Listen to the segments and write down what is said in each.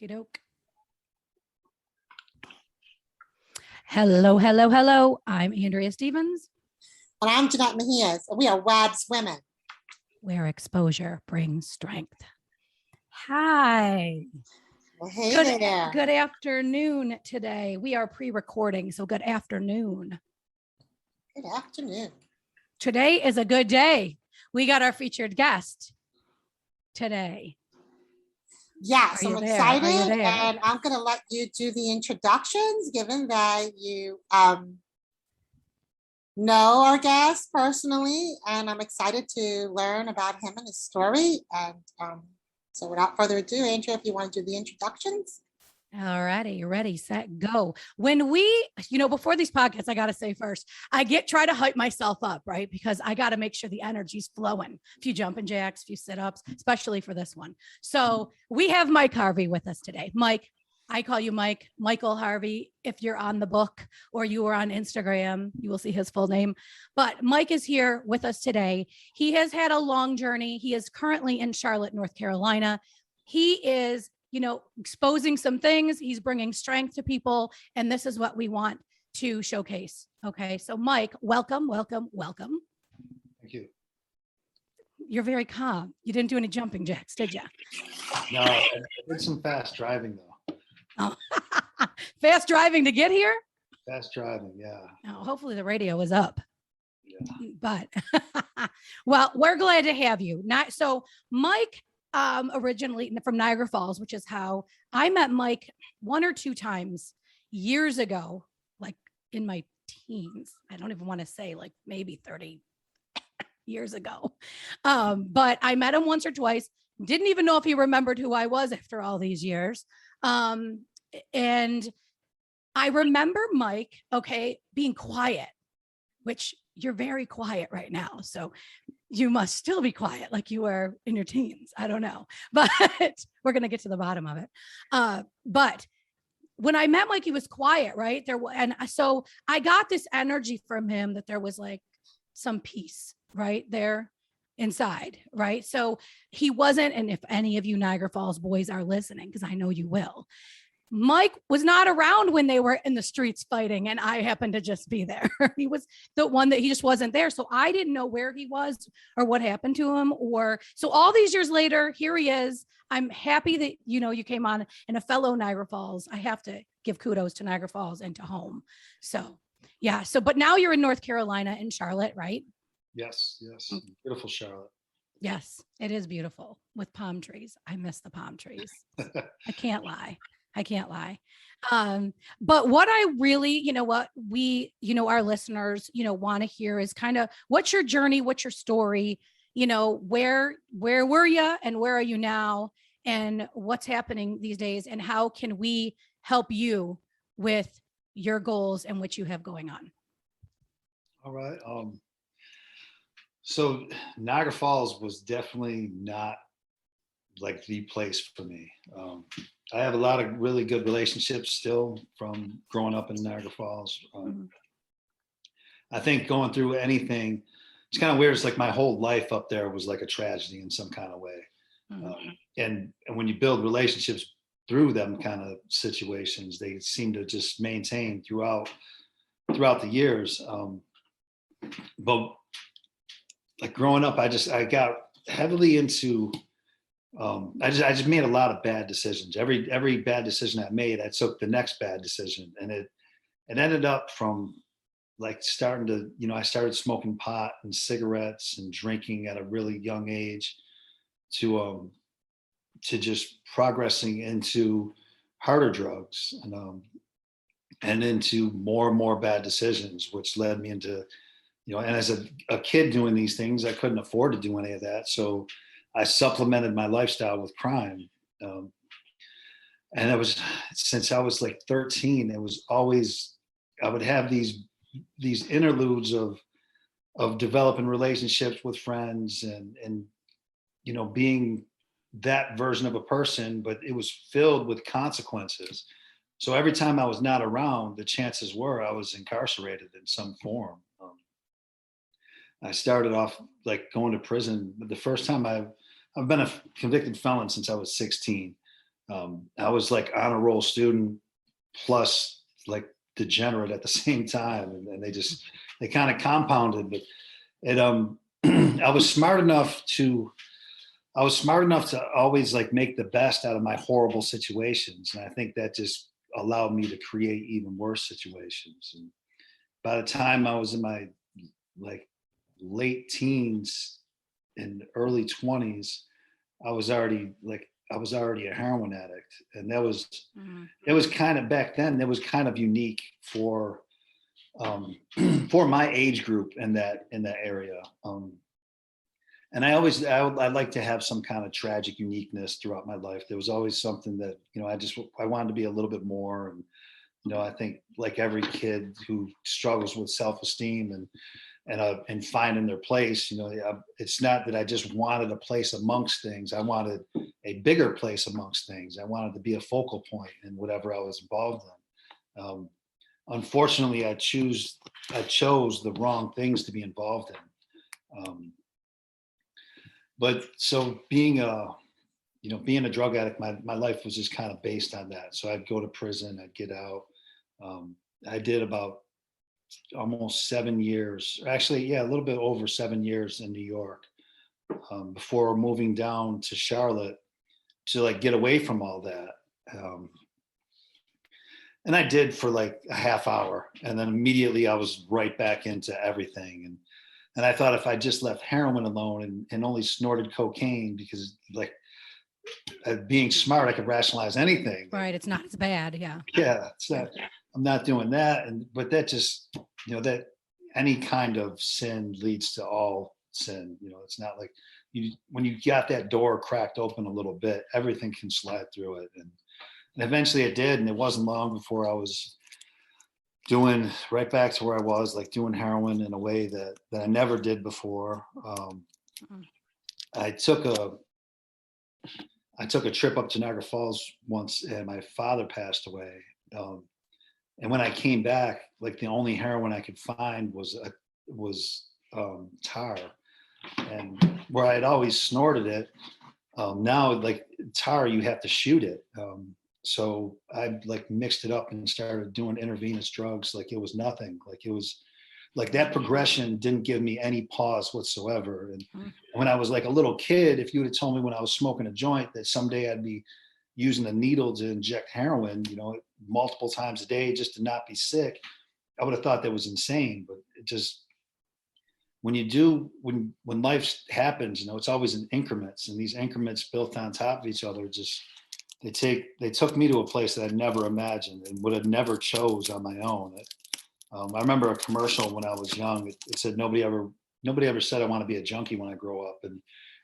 Okie doke. Hello, hello, hello. I'm Andrea Stevens. And I'm Jeannette Mejias. We are WABS Women. Where exposure brings strength. Hi. Well, hey there. Good afternoon today. We are pre-recording, so good afternoon. Good afternoon. Today is a good day. We got our featured guest today. Yes, I'm excited, and I'm going to let you do the introductions, given that you know our guest personally, and I'm excited to learn about him and his story. And so without further ado, Andrea, if you want to do the introductions. All righty, ready, set, go. When we, before these podcasts, I got to say first, I try to hype myself up, right? Because I got to make sure the energy's flowing. A few jumping jacks, a few sit-ups, especially for this one. So we have Mike Harvey with us today. Mike, I call you Michael Harvey. If you're on the book or you are on Instagram, you will see his full name. But Mike is here with us today. He has had a long journey. He is currently in Charlotte, North Carolina. He is exposing some things. He's bringing strength to people. And this is what we want to showcase. Okay. So Mike, welcome. Thank you. You're very calm. You didn't do any jumping jacks, did you? No, I did some fast driving though. Oh. Fast driving to get here? Fast driving, yeah. Oh, hopefully the radio was up. Yeah. But well, we're glad to have you. So Mike, originally from Niagra Falls, which is how I met Mike one or two times years ago, like in my teens. I don't even want to say, like maybe 30 years ago. But I met him once or twice. Didn't even know if he remembered who I was after all these years. And I remember Mike, being quiet, which you're very quiet right now. So you must still be quiet like you were in your teens. I don't know, but we're going to get to the bottom of it. But when I met Mike, he was quiet, right? And so I got this energy from him that there was like some peace right there inside, right? So he wasn't, and if any of you Niagra Falls boys are listening, because I know you will, Mike was not around when they were in the streets fighting, and I happened to just be there. He was the one that he just wasn't there. So I didn't know where he was or what happened to him. So all these years later, here he is. I'm happy that, you came on and a fellow Niagra Falls. I have to give kudos to Niagra Falls and to home. So yeah. But now you're in North Carolina in Charlotte, right? Yes. Beautiful Charlotte. Yes, it is beautiful with palm trees. I miss the palm trees. I can't lie. But what I really, our listeners, want to hear is kind of what's your journey, what's your story, where were you and where are you now and what's happening these days and how can we help you with your goals and what you have going on? All right. So Niagra Falls was definitely not like the place for me. I have a lot of really good relationships still from growing up in Niagra Falls. I think going through anything, it's kind of weird. It's like my whole life up there was like a tragedy in some kind of way. And when you build relationships through them kind of situations, they seem to just maintain throughout the years. But like growing up, I got heavily into I just made a lot of bad decisions. Every bad decision I made, I took the next bad decision, and it ended up from like starting to, I started smoking pot and cigarettes and drinking at a really young age, to just progressing into harder drugs and into more and more bad decisions, which led me into, and as a kid doing these things, I couldn't afford to do any of that, so I supplemented my lifestyle with crime. And it was since I was like 13, it was always, I would have these interludes of developing relationships with friends and being that version of a person, but it was filled with consequences. So every time I was not around, the chances were I was incarcerated in some form. I started off like going to prison. The first time I've been a convicted felon since I was 16. I was like honor roll student plus like degenerate at the same time, and they kind of compounded. But it I was smart enough to always like make the best out of my horrible situations, and I think that just allowed me to create even worse situations. And by the time I was in my like late teens and early 20s, I was already a heroin addict, and it was kind of back then. That was kind of unique for my age group in that area. And I like to have some kind of tragic uniqueness throughout my life. There was always something that, I wanted to be a little bit more. And, I think like every kid who struggles with self-esteem and finding their place, it's not that I just wanted a place amongst things. I wanted a bigger place amongst things. I wanted to be a focal point in whatever I was involved in. Unfortunately, I chose the wrong things to be involved in. But so being a drug addict, my life was just kind of based on that. So I'd go to prison, I'd get out. I did about almost 7 years, actually, yeah, a little bit over 7 years in New York, before moving down to Charlotte to like get away from all that. And I did for like a half hour, and then immediately I was right back into everything. And I thought if I just left heroin alone and only snorted cocaine, because like being smart, I could rationalize anything. Right. It's not as bad. Yeah. Yeah. It's not, I'm not doing that. But that just, that any kind of sin leads to all sin. It's not like when you got that door cracked open a little bit, everything can slide through it. And eventually it did. And it wasn't long before I was doing right back to where I was, like doing heroin in a way that I never did before. I took a trip up to Niagara Falls once, and my father passed away. And when I came back, like the only heroin I could find was tar, and where I had always snorted it. Now, like tar, you have to shoot it. So I like mixed it up and started doing intravenous drugs like it was nothing. Like it was like that progression didn't give me any pause whatsoever. And when I was like a little kid, if you would have told me when I was smoking a joint that someday I'd be using a needle to inject heroin, multiple times a day just to not be sick, I would have thought that was insane. But it just, when life happens, it's always in increments, and these increments built on top of each other, just, they took me to a place that I never imagined and would have never chose on my own. I remember a commercial when I was young. It said, nobody ever said I want to be a junkie when I grow up.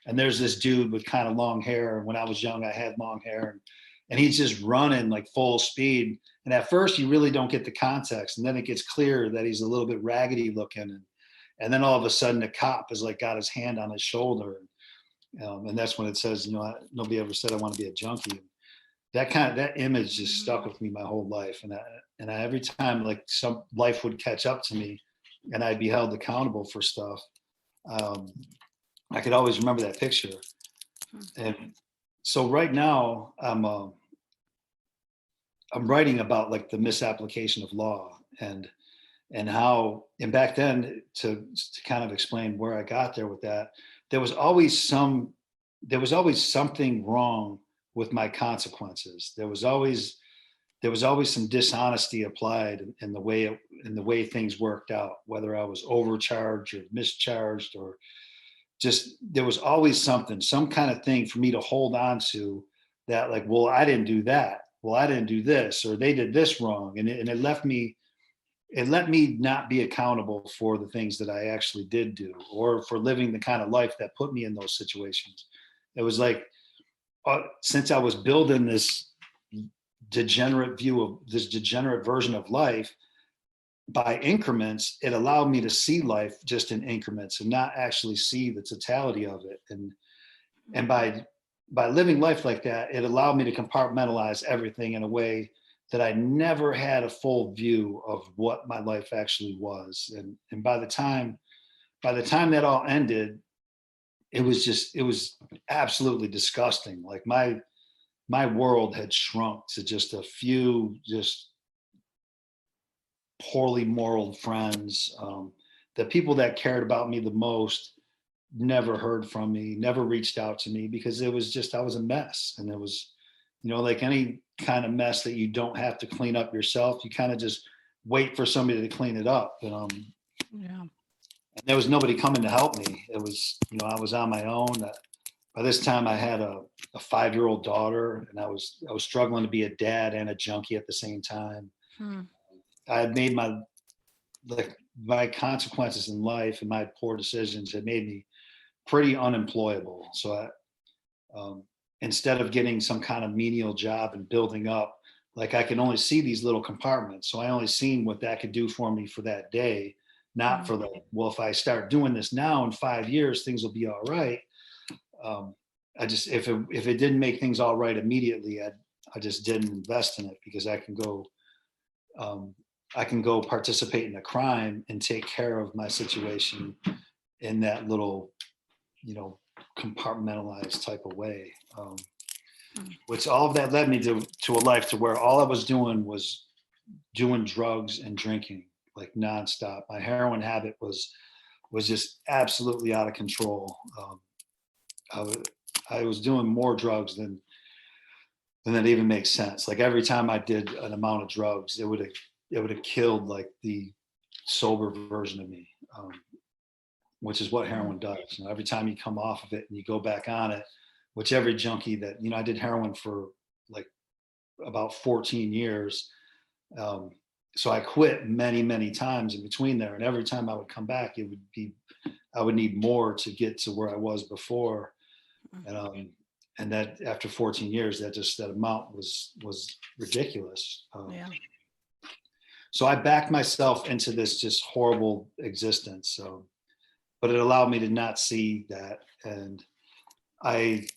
And there's this dude with kind of long hair. And when I was young, I had long hair, and he's just running like full speed. And at first you really don't get the context. And then it gets clear that he's a little bit raggedy looking. And then all of a sudden the cop has like got his hand on his shoulder. And that's when it says, nobody ever said I want to be a junkie. That image just stuck with me my whole life. And I every time like some life would catch up to me and I'd be held accountable for stuff, I could always remember that picture. And so right now I'm writing about like the misapplication of law and how, and back then to kind of explain where I got there with that, there was always something wrong with my consequences. There was always some dishonesty applied in the way things worked out, whether I was overcharged or mischarged, or just, there was always some kind of thing for me to hold on to that, like, well, I didn't do that. Well, I didn't do this, or they did this wrong. And it let me not be accountable for the things that I actually did do, or for living the kind of life that put me in those situations. It was like, since I was building this degenerate version of life by increments, it allowed me to see life just in increments and not actually see the totality of it. And by living life like that, it allowed me to compartmentalize everything in a way that I never had a full view of what my life actually was. And by the time that all ended, it was absolutely disgusting. Like my world had shrunk to just a few just poorly moral friends. The people that cared about me the most never heard from me, never reached out to me, because it was just, I was a mess. And it was, like any kind of mess that you don't have to clean up yourself, you kind of just wait for somebody to clean it up. Yeah. And there was nobody coming to help me. It was, I was on my own. By this time I had a 5-year-old daughter, and I was struggling to be a dad and a junkie at the same time. I had made my consequences in life and my poor decisions had made me pretty unemployable. So instead of getting some kind of menial job and building up, like, I can only see these little compartments. So I only seen what that could do for me for that day, not for well, if I start doing this now in 5 years, things will be all right. I just, if it didn't make things all right immediately, I just didn't invest in it, because I can go participate in a crime and take care of my situation in that little, compartmentalized type of way. Which all of that led me to a life to where all I was doing was doing drugs and drinking, like, nonstop. My heroin habit was just absolutely out of control. I was doing more drugs than that even makes sense. Like, every time I did an amount of drugs, it would have killed, like, the sober version of me, which is what heroin does. Every time you come off of it and you go back on it, which every junkie that, I did heroin for like about 14 years. So I quit many, many times in between there. And every time I would come back, I would need more to get to where I was before. And that after 14 years, that amount was ridiculous. So I backed myself into this just horrible existence. But it allowed me to not see that. And I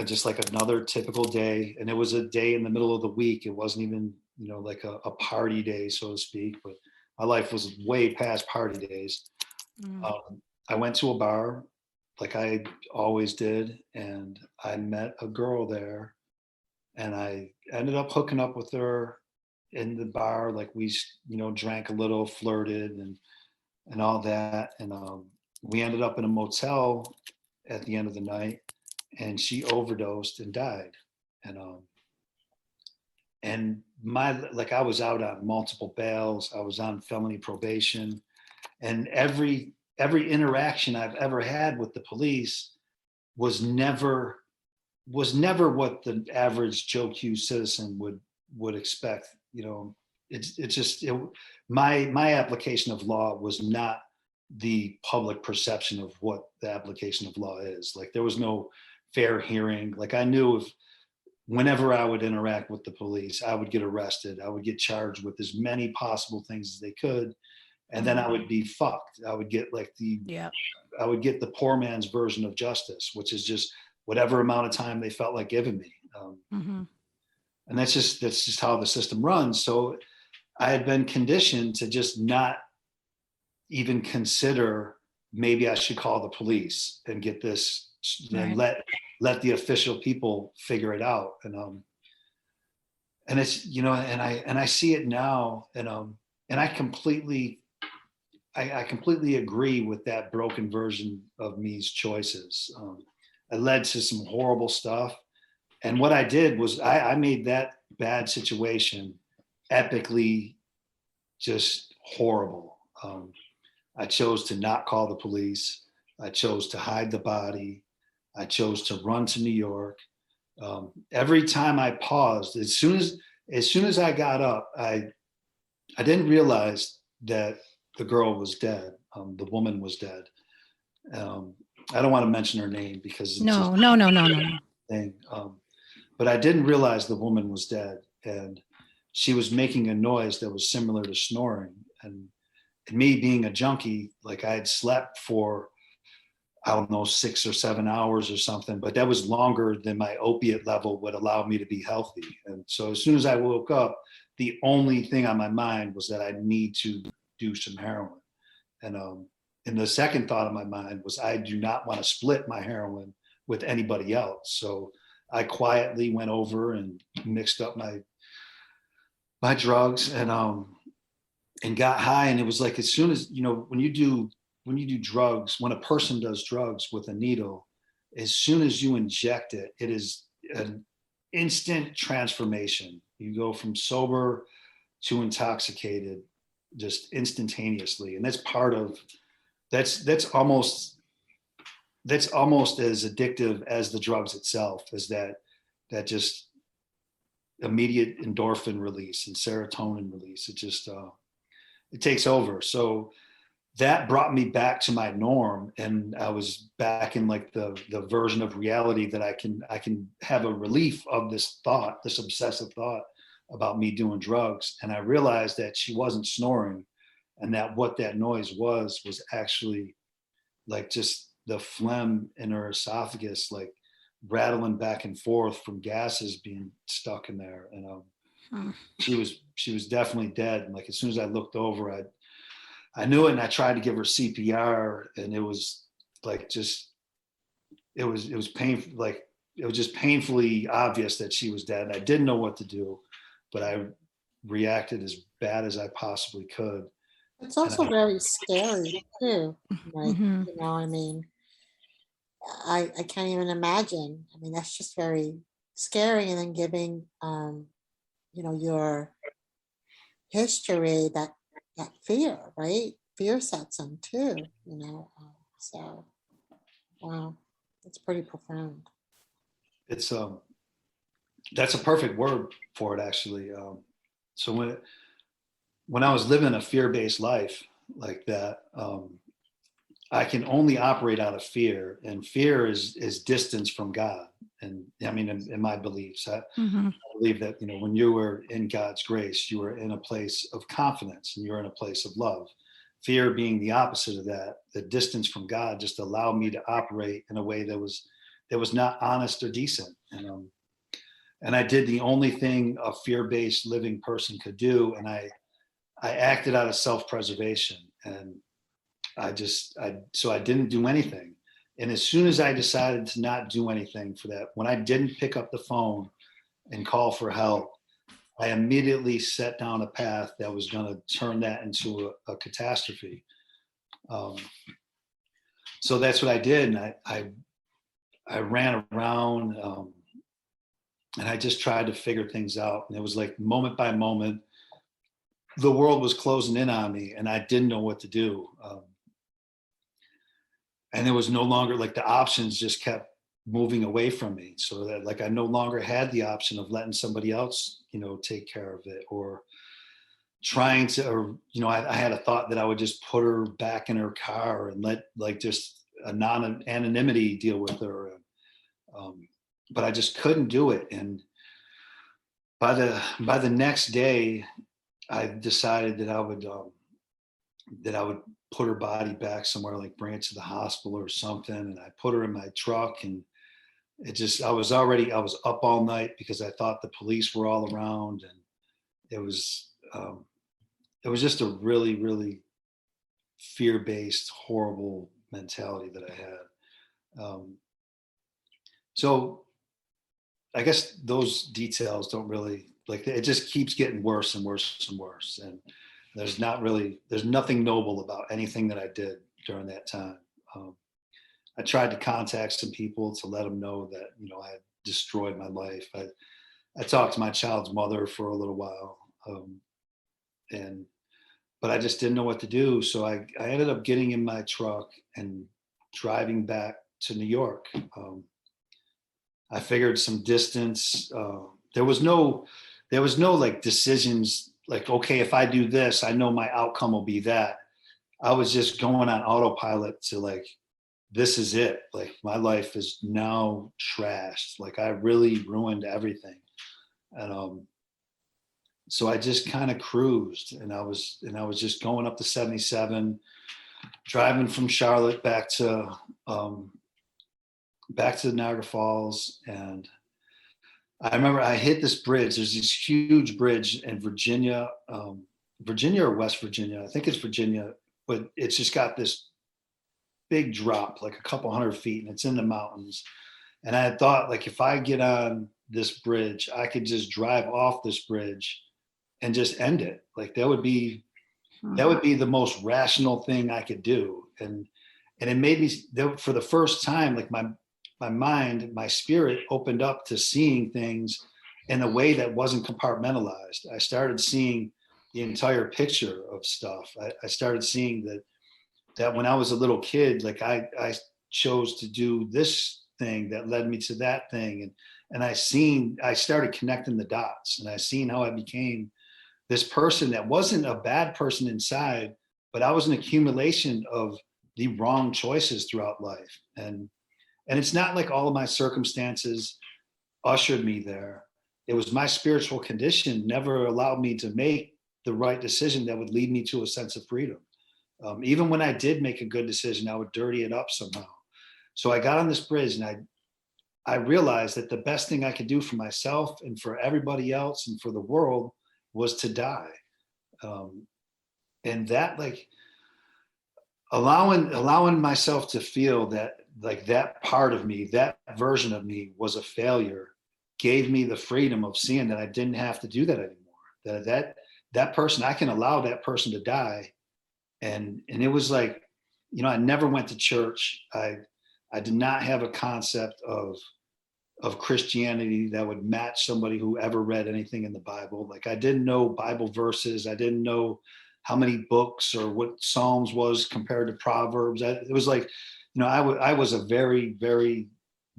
just, like, another typical day, and it was a day in the middle of the week. It wasn't even, like a party day, so to speak, but my life was way past party days. I went to a bar like I always did, and I met a girl there, and I ended up hooking up with her in the bar. Like, we, drank a little, flirted and all that. And we ended up in a motel at the end of the night, and she overdosed and died. And I was out on multiple bails. I was on felony probation, and every interaction I've ever had with the police was never what the average Joe Q citizen would expect. My application of law was not the public perception of what the application of law is. Like, there was no fair hearing. Like, I knew whenever I would interact with the police, I would get arrested. I would get charged with as many possible things as they could. And then I would be fucked. I would get I would get the poor man's version of justice, which is just whatever amount of time they felt like giving me. And that's just how the system runs. So I had been conditioned to just not even consider, maybe I should call the police and get this, and let the official people figure it out. And it's, and I see it now, and I completely agree with that broken version of me's choices. It led to some horrible stuff. And what I did was I made that bad situation epically just horrible. I chose to not call the police. I chose to hide the body. I chose to run to New York. Every time I paused, as soon as I got up, I didn't realize that the girl was dead. The woman was dead. I don't want to mention her name because it's No. thing. But I didn't realize the woman was dead, and she was making a noise that was similar to snoring. And me being a junkie, like, I had slept for, I don't know, 6 or 7 hours or something, but that was longer than my opiate level would allow me to be healthy. And so as soon as I woke up, the only thing on my mind was that I need to do some heroin. And the second thought of my mind was, I do not want to split my heroin with anybody else. So I quietly went over and mixed up my drugs and got high. And it was like, as soon as, when you do drugs, when a person does drugs with a needle, as soon as you inject it, it is an instant transformation. You go from sober to intoxicated just instantaneously. And that's almost as addictive as the drugs itself, is that just immediate endorphin release and serotonin release. It just it takes over. So that brought me back to my norm, and I was back in like the version of reality that I can have a relief of this thought, this obsessive thought about me doing drugs. And I realized that she wasn't snoring, and that what that noise was actually like just the phlegm in her esophagus, like rattling back and forth from gases being stuck in there. And she was definitely dead. And like, as soon as I looked over, I knew it, and I tried to give her CPR, and it was like, it was painful. Like, it was just painfully obvious that she was dead. I didn't know what to do, but I reacted as bad as I possibly could. It's also very scary too. Like, Mhm. I mean, I can't even imagine. I mean, that's just very scary. And then giving, your history, that fear, right? Fear sets in too. So, wow, it's pretty profound. It's that's a perfect word for it, actually. So when I was living a fear-based life like that, I can only operate out of fear, and fear is distance from God. And I mean, in my beliefs, I Mhm. believe that, when you were in God's grace, you were in a place of confidence, and you're in a place of love. Fear being the opposite of that, the distance from God just allowed me to operate in a way that was not honest or decent. And I did the only thing a fear-based living person could do, and I acted out of self-preservation. And so I didn't do anything. And as soon as I decided to not do anything for that, when I didn't pick up the phone and call for help, I immediately set down a path that was going to turn that into a catastrophe. So that's what I did. And I ran around, and I just tried to figure things out. And it was like, moment by moment, the world was closing in on me, and I didn't know what to do. And it was no longer, like, the options just kept moving away from me, so that, like, I no longer had the option of letting somebody else, take care of it, or trying to, or, I had a thought that I would just put her back in her car and let, like, just anonymity deal with her. But I just couldn't do it. And by the next day, I decided that I would put her body back somewhere, like bring it to the hospital or something. And I put her in my truck, and I was up all night because I thought the police were all around. And it was just a really, really fear-based, horrible mentality that I had. So I guess those details don't really, like, it just keeps getting worse and worse and worse. And there's nothing noble about anything that I did during that time. I tried to contact some people to let them know that, I had destroyed my life. I talked to my child's mother for a little while. But I just didn't know what to do. So I ended up getting in my truck and driving back to New York. I figured some distance. There was no like decisions like, okay, if I do this, I know my outcome will be that. I was just going on autopilot to, like, this is it. Like, my life is now trashed. Like, I really ruined everything. And so I just kind of cruised, and I was just going up the 77, driving from Charlotte back to Niagara Falls. And I remember I hit this bridge. There's this huge bridge in Virginia, Virginia or West Virginia. I think it's Virginia, but it's just got this big drop, like a couple hundred feet, and it's in the mountains. And I had thought, like, if I get on this bridge, I could just drive off this bridge and just end it. Like that would be the most rational thing I could do. And it made me, for the first time, like my mind, my spirit opened up to seeing things in a way that wasn't compartmentalized. I started seeing the entire picture of stuff. I started seeing that when I was a little kid, like I chose to do this thing that led me to that thing. And I started connecting the dots, and I seen how I became this person that wasn't a bad person inside, but I was an accumulation of the wrong choices throughout life. And it's not like all of my circumstances ushered me there. It was my spiritual condition never allowed me to make the right decision that would lead me to a sense of freedom. Even when I did make a good decision, I would dirty it up somehow. So I got on this bridge, and I realized that the best thing I could do for myself and for everybody else and for the world was to die. And that, like, allowing myself to feel that, like, that part of me, that version of me was a failure, gave me the freedom of seeing that I didn't have to do that anymore. That person, I can allow that person to die. And it was like, I never went to church. I did not have a concept of Christianity that would match somebody who ever read anything in the Bible. Like, I didn't know Bible verses. I didn't know how many books or what Psalms was compared to Proverbs. It was like, I was a very, very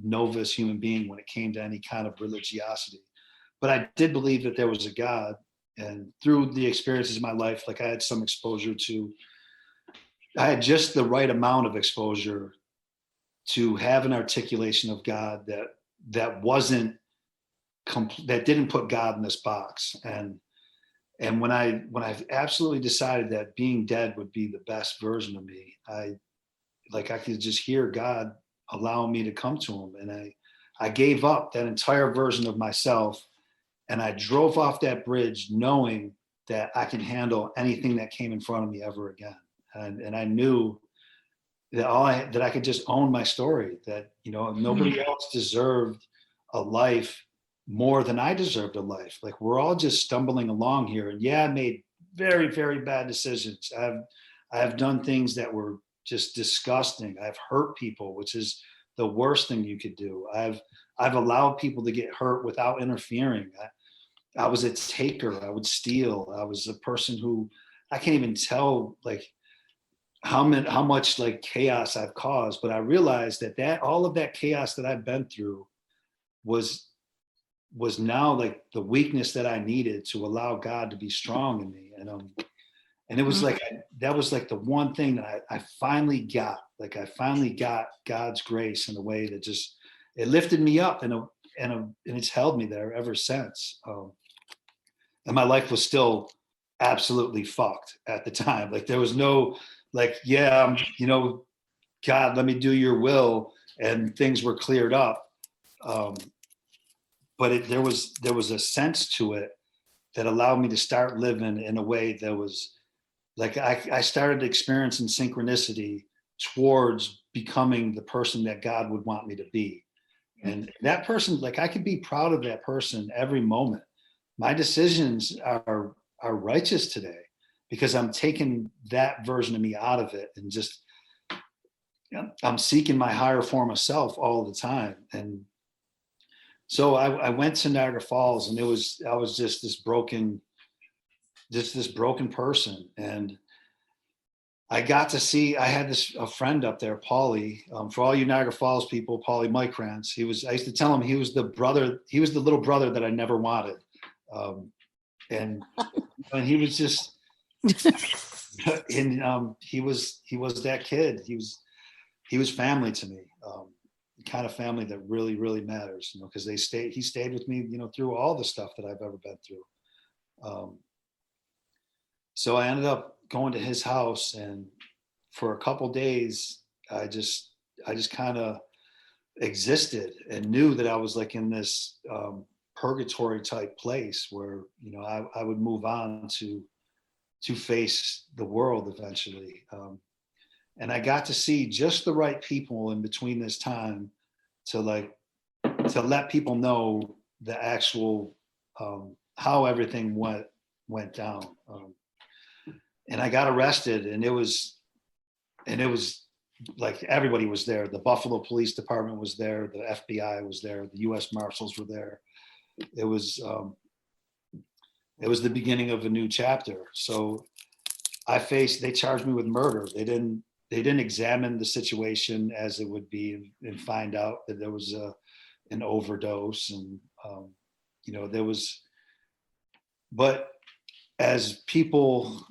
novice human being when it came to any kind of religiosity. But I did believe that there was a God. And through the experiences of my life, like, I had some exposure to, I had just the right amount of exposure to have an articulation of God that wasn't that didn't put God in this box. And when I absolutely decided that being dead would be the best version of me, I could just hear God allowing me to come to him. And I gave up that entire version of myself, and I drove off that bridge knowing that I can handle anything that came in front of me ever again. And I knew that that I could just own my story, that, nobody else deserved a life more than I deserved a life. Like, we're all just stumbling along here. And yeah, I made very, very bad decisions. I have done things that were just disgusting. I've hurt people, which is the worst thing you could do. I've allowed people to get hurt without interfering. I was a taker. I would steal. I was a person who, I can't even tell, like, how much, like, chaos I've caused. But I realized that all of that chaos that I've been through was now, like, the weakness that I needed to allow God to be strong in me. And it was like, that was like the one thing that I finally got. Like, I finally got God's grace in a way that just, it lifted me up, and it's held me there ever since. And my life was still absolutely fucked at the time. Like, there was no, like, yeah, God, let me do your will, and things were cleared up. But there was a sense to it that allowed me to start living in a way that was like, I started experiencing synchronicity towards becoming the person that God would want me to be. And that person, like, I could be proud of that person every moment. My decisions are righteous today because I'm taking that version of me out of it, and just, I'm seeking my higher form of self all the time. And so I went to Niagara Falls, and I was just this broken person. And I got to see, I had a friend up there, Paulie. For all you Niagara Falls people, Paulie Mike Krantz. I used to tell him he was the little brother that I never wanted. And he was just, and he was that kid. He was family to me. The kind of family that really, really matters, because he stayed with me, through all the stuff that I've ever been through. So I ended up going to his house, and for a couple days, I just kind of existed and knew that I was, like, in this purgatory type place where, I would move on to face the world eventually. And I got to see just the right people in between this time to, like, to let people know the actual how everything went down. And I got arrested, and it was like everybody was there. The Buffalo Police Department was there, the FBI was there, the U.S. Marshals were there. It was the beginning of a new chapter. So they charged me with murder. They didn't examine the situation as it would be and find out that there was an overdose, and there was. But as people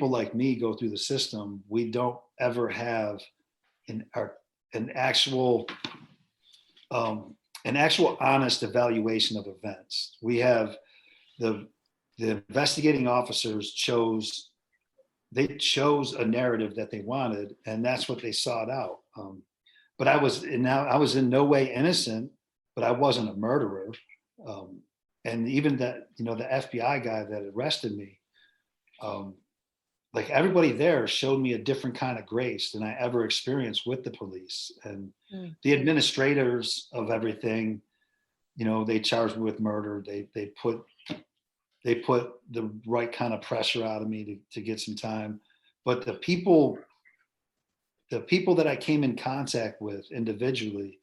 like me go through the system, we don't ever have an actual honest evaluation of events. We have the investigating officers chose a narrative that they wanted, and that's what they sought out. But I was in no way innocent, but I wasn't a murderer. And even that, the FBI guy that arrested me, like everybody there showed me a different kind of grace than I ever experienced with the police. And the administrators of everything, they charged me with murder. They put the right kind of pressure out of me to get some time. But the people that I came in contact with individually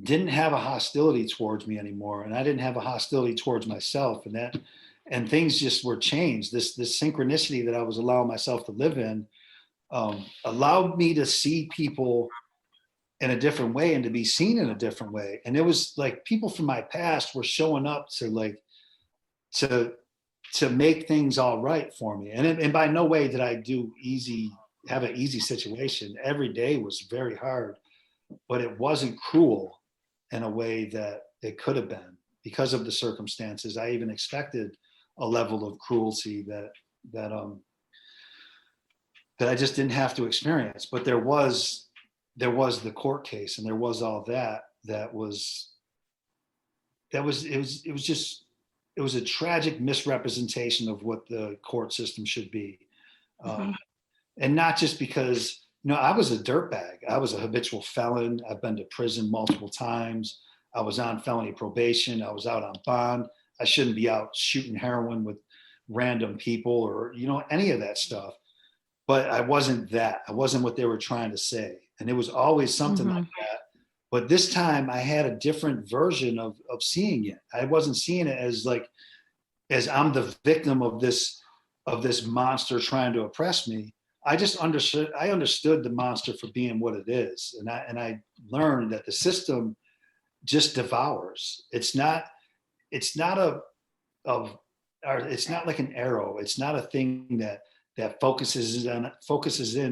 didn't have a hostility towards me anymore, and I didn't have a hostility towards myself, and things just were changed. This synchronicity that I was allowing myself to live in allowed me to see people in a different way and to be seen in a different way. And it was like people from my past were showing up to make things all right for me. And by no way did I have an easy situation. Every day was very hard, but it wasn't cruel in a way that it could have been because of the circumstances. I even expected a level of cruelty that I just didn't have to experience. But there was the court case, and there was all that was a tragic misrepresentation of what the court system should be. And not just because, I was a dirtbag. I was a habitual felon. I've been to prison multiple times. I was on felony probation. I was out on bond. I shouldn't be out shooting heroin with random people or, any of that stuff. But I wasn't that. I wasn't what they were trying to say. And it was always something like that. But this time I had a different version of seeing it. I wasn't seeing it as I'm the victim of this monster trying to oppress me. I understood the monster for being what it is. And I learned that the system just devours. It's not like an arrow. It's not a thing that focuses in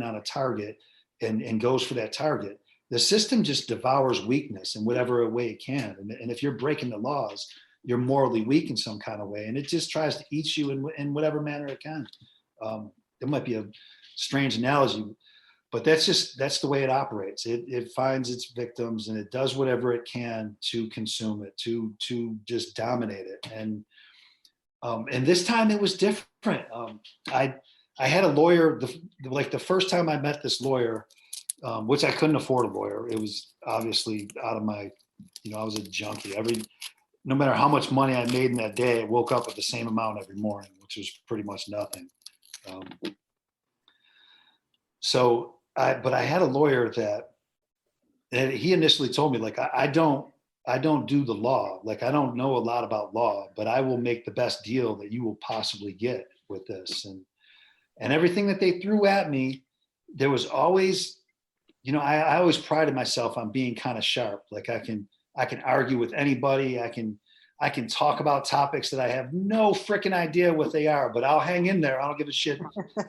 on a target and goes for that target. The system just devours weakness in whatever way it can. And if you're breaking the laws, you're morally weak in some kind of way. And it just tries to eat you in whatever manner it can. It might be a strange analogy, but that's the way it operates. It finds its victims and it does whatever it can to consume it, to just dominate it. And this time it was different. I had a lawyer, the first time I met this lawyer, which I couldn't afford a lawyer. It was obviously out of my, I was a junkie. No matter how much money I made in that day, I woke up with the same amount every morning, which was pretty much nothing. But I had a lawyer and he initially told me, I don't do the law. I don't know a lot about law, but I will make the best deal that you will possibly get with this. And everything that they threw at me, there was always, I always prided myself on being kind of sharp. I can argue with anybody. I can talk about topics that I have no freaking idea what they are, but I'll hang in there. I don't give a shit.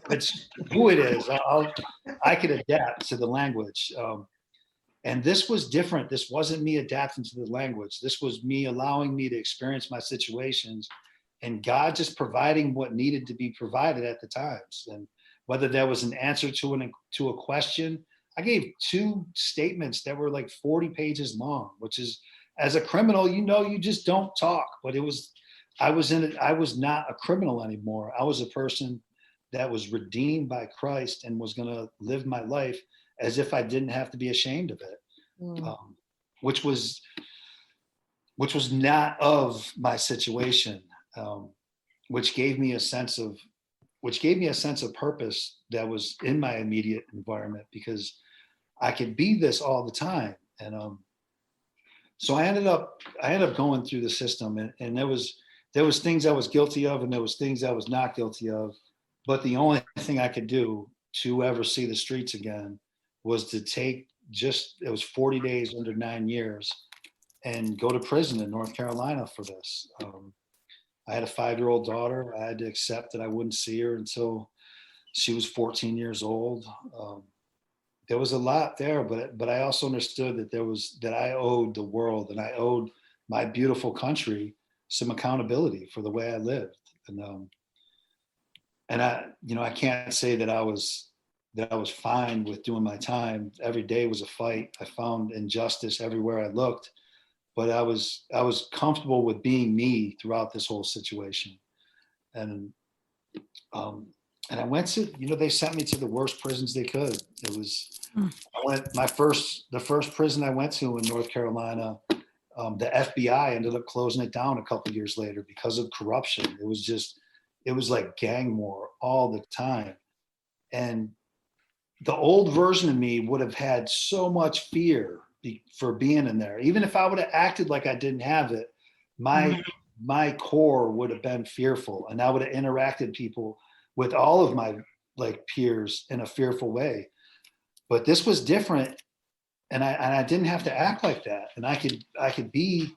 It's who it is. I can adapt to the language. And this was different. This wasn't me adapting to the language. This was me allowing me to experience my situations and God just providing what needed to be provided at the times. And whether that was an answer to a question, I gave 2 statements that were 40 pages long, which is, as a criminal, you just don't talk. But I was not a criminal anymore. I was a person that was redeemed by Christ and was going to live my life as if I didn't have to be ashamed of it, which was not of my situation, which gave me a sense of purpose that was in my immediate environment, because I could be this all the time. And so I ended up going through the system, and there was things I was guilty of, and there was things I was not guilty of. But the only thing I could do to ever see the streets again was to take it was 40 days under 9 years and go to prison in North Carolina for this. I had a 5-year-old daughter. I had to accept that I wouldn't see her until she was 14 years old. There was a lot there, but I also understood that I owed the world, and I owed my beautiful country some accountability for the way I lived. And I can't say that I was fine with doing my time. Every day was a fight. I found injustice everywhere I looked, but I was comfortable with being me throughout this whole situation. And I went to, they sent me to the worst prisons they could. It was, the first prison I went to in North Carolina, the FBI ended up closing it down a couple of years later because of corruption. It was like gang war all the time. And the old version of me would have had so much fear for being in there. Even if I would have acted like I didn't have it, my core would have been fearful, and I would have interacted with all of my peers in a fearful way. But this was different, and I didn't have to act like that, and I could be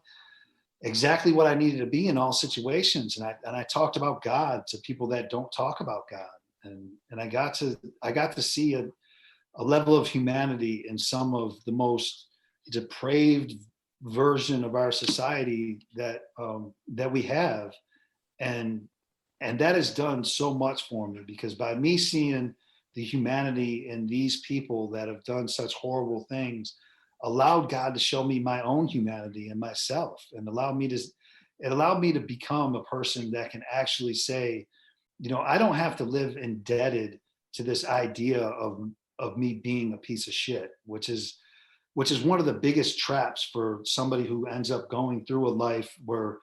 exactly what I needed to be in all situations. And I talked about God to people that don't talk about God, and I got to see a level of humanity in some of the most depraved version of our society that we have, and that has done so much for me, because by me seeing the humanity in these people that have done such horrible things allowed God to show me my own humanity and myself, and it allowed me to become a person that can actually say, I don't have to live indebted to this idea of me being a piece of shit, which is one of the biggest traps for somebody who ends up going through a life where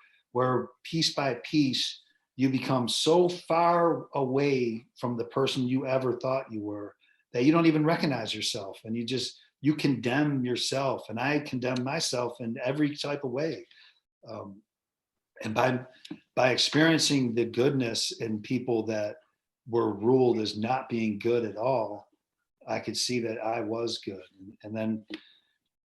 piece by piece you become so far away from the person you ever thought you were that you don't even recognize yourself, and you condemn yourself. And I condemn myself in every type of way. And by experiencing the goodness in people that were ruled as not being good at all, I could see that I was good.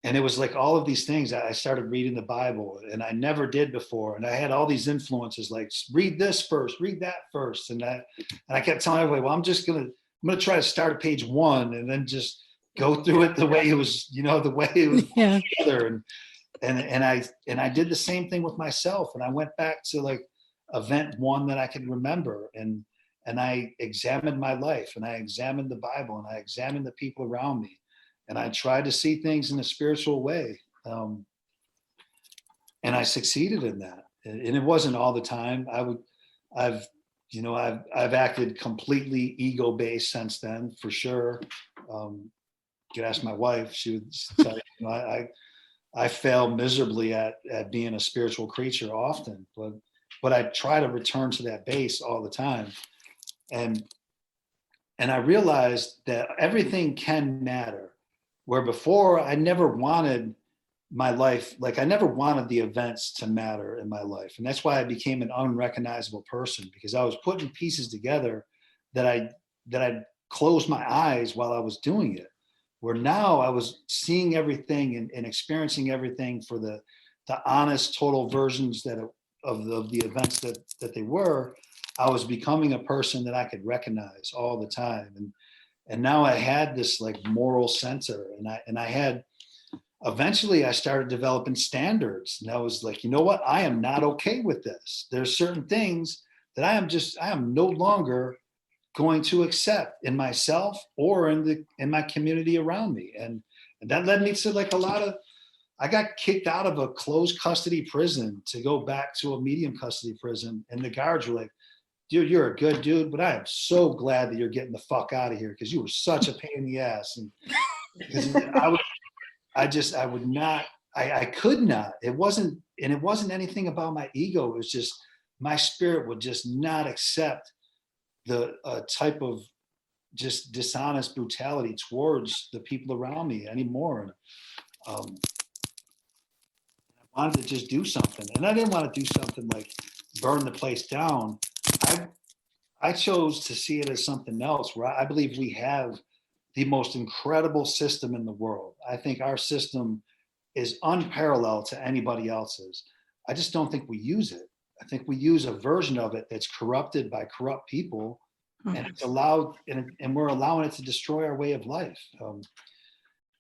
And it was like all of these things. I started reading the Bible, and I never did before. And I had all these influences, like read this first, read that first. And I kept telling everybody, well, I'm going to try to start at page 1 and then just go through it the way it was, the way it was together. And I did the same thing with myself. And I went back to event 1 that I could remember. And I examined my life, and I examined the Bible, and I examined the people around me. And I tried to see things in a spiritual way. And I succeeded in that. And it wasn't all the time. I've acted completely ego-based since then, for sure. You could ask my wife; she would tell you, I fail miserably at being a spiritual creature often, but I try to return to that base all the time. And I realized that everything can matter. Where before I never wanted my life, I never wanted the events to matter in my life. And that's why I became an unrecognizable person, because I was putting pieces together that I closed my eyes while I was doing it. Where now I was seeing everything and experiencing everything for the honest, total versions of the events that they were. I was becoming a person that I could recognize all the time. And now I had this moral center, and I had, eventually I started developing standards, and I was like, you know what? I am not okay with this. There's certain things that I am no longer going to accept in myself or in my community around me. And that led me to I got kicked out of a closed custody prison to go back to a medium custody prison. And the guards were like, dude, you're a good dude, but I am so glad that you're getting the fuck out of here, because you were such a pain in the ass. Because I would not, I could not. It wasn't anything about my ego. It was just my spirit would just not accept the type of just dishonest brutality towards the people around me anymore. And I wanted to just do something, and I didn't want to do something like burn the place down. I chose to see it as something else, where I believe we have the most incredible system in the world. I think our system is unparalleled to anybody else's. I just don't think we use it. I think we use a version of it that's corrupted by corrupt people, and it's allowed, and we're allowing it to destroy our way of life.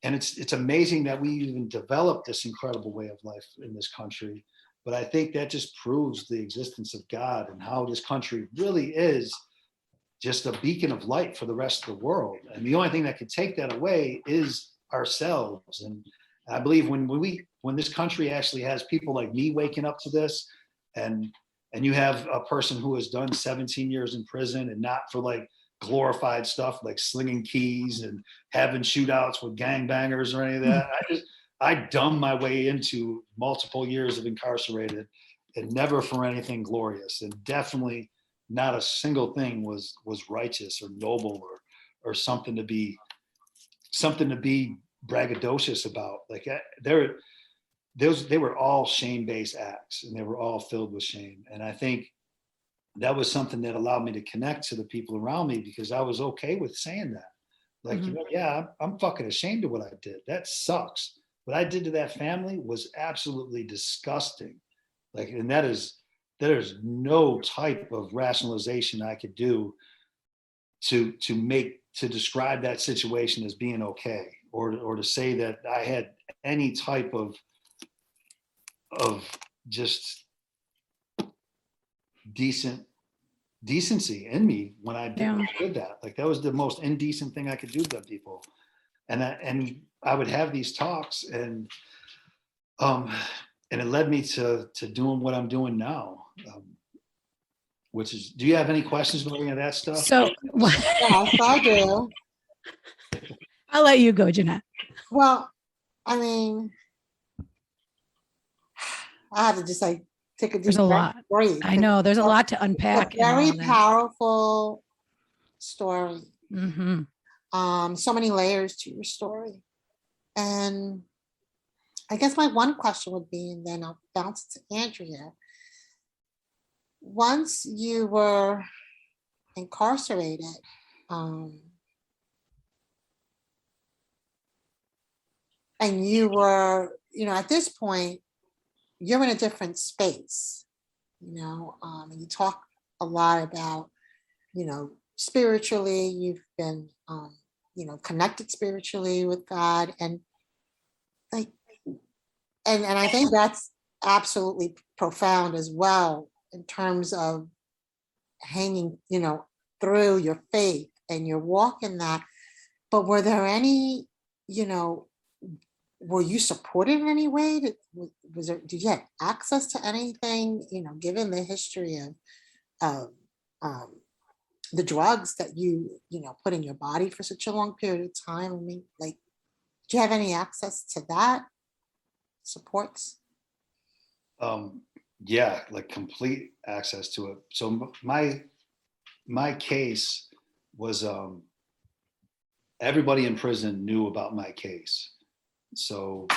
And it's amazing that we even developed this incredible way of life in this country. But I think that just proves the existence of God and how this country really is just a beacon of light for the rest of the world. And the only thing that could take that away is ourselves. And I believe when this country actually has people like me waking up to this, and you have a person who has done 17 years in prison, and not for like glorified stuff like slinging keys and having shootouts with gangbangers or any of that. I dumbed my way into multiple years of incarcerated, and never for anything glorious, and definitely not a single thing was righteous or noble or something to be braggadocious about. Like they were all shame-based acts, and they were all filled with shame. And I think that was something that allowed me to connect to the people around me, because I was okay with saying that. Like, yeah, I'm fucking ashamed of what I did. That sucks. What I did to that family was absolutely disgusting. Like, and there's no type of rationalization I could do to describe that situation as being okay, or to say that I had any type of just decency in me when I did that. Like, that was the most indecent thing I could do to people. And I would have these talks, and it led me to doing what I'm doing now. Which is, do you have any questions about any of that stuff? So Yes, I do. I'll let you go, Jeannette. Well, I mean, I have to just like take a deep There's a lot. breathe. I know there's a lot to unpack. It's a very powerful story. So many layers to your story. And I guess my one question would be, and then I'll bounce to Andrea. Once you were incarcerated, and you were, at this point, you're in a different space, and you talk a lot about, spiritually, you've been, connected spiritually with God, and like, and I think that's absolutely profound as well, in terms of hanging, through your faith and your walk in that. But were there any, were you supported in any way? Did you have access to anything, given the history of the drugs that you put in your body for such a long period of time? I mean, like, do you have any access to that supports? Yeah, like complete access to it. So my case was, everybody in prison knew about my case. So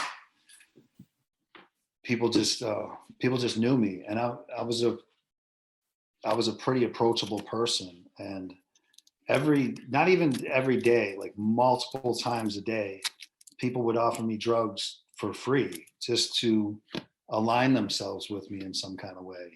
people just knew me, and I was a pretty approachable person. And not even every day, like multiple times a day, people would offer me drugs for free, just to align themselves with me in some kind of way.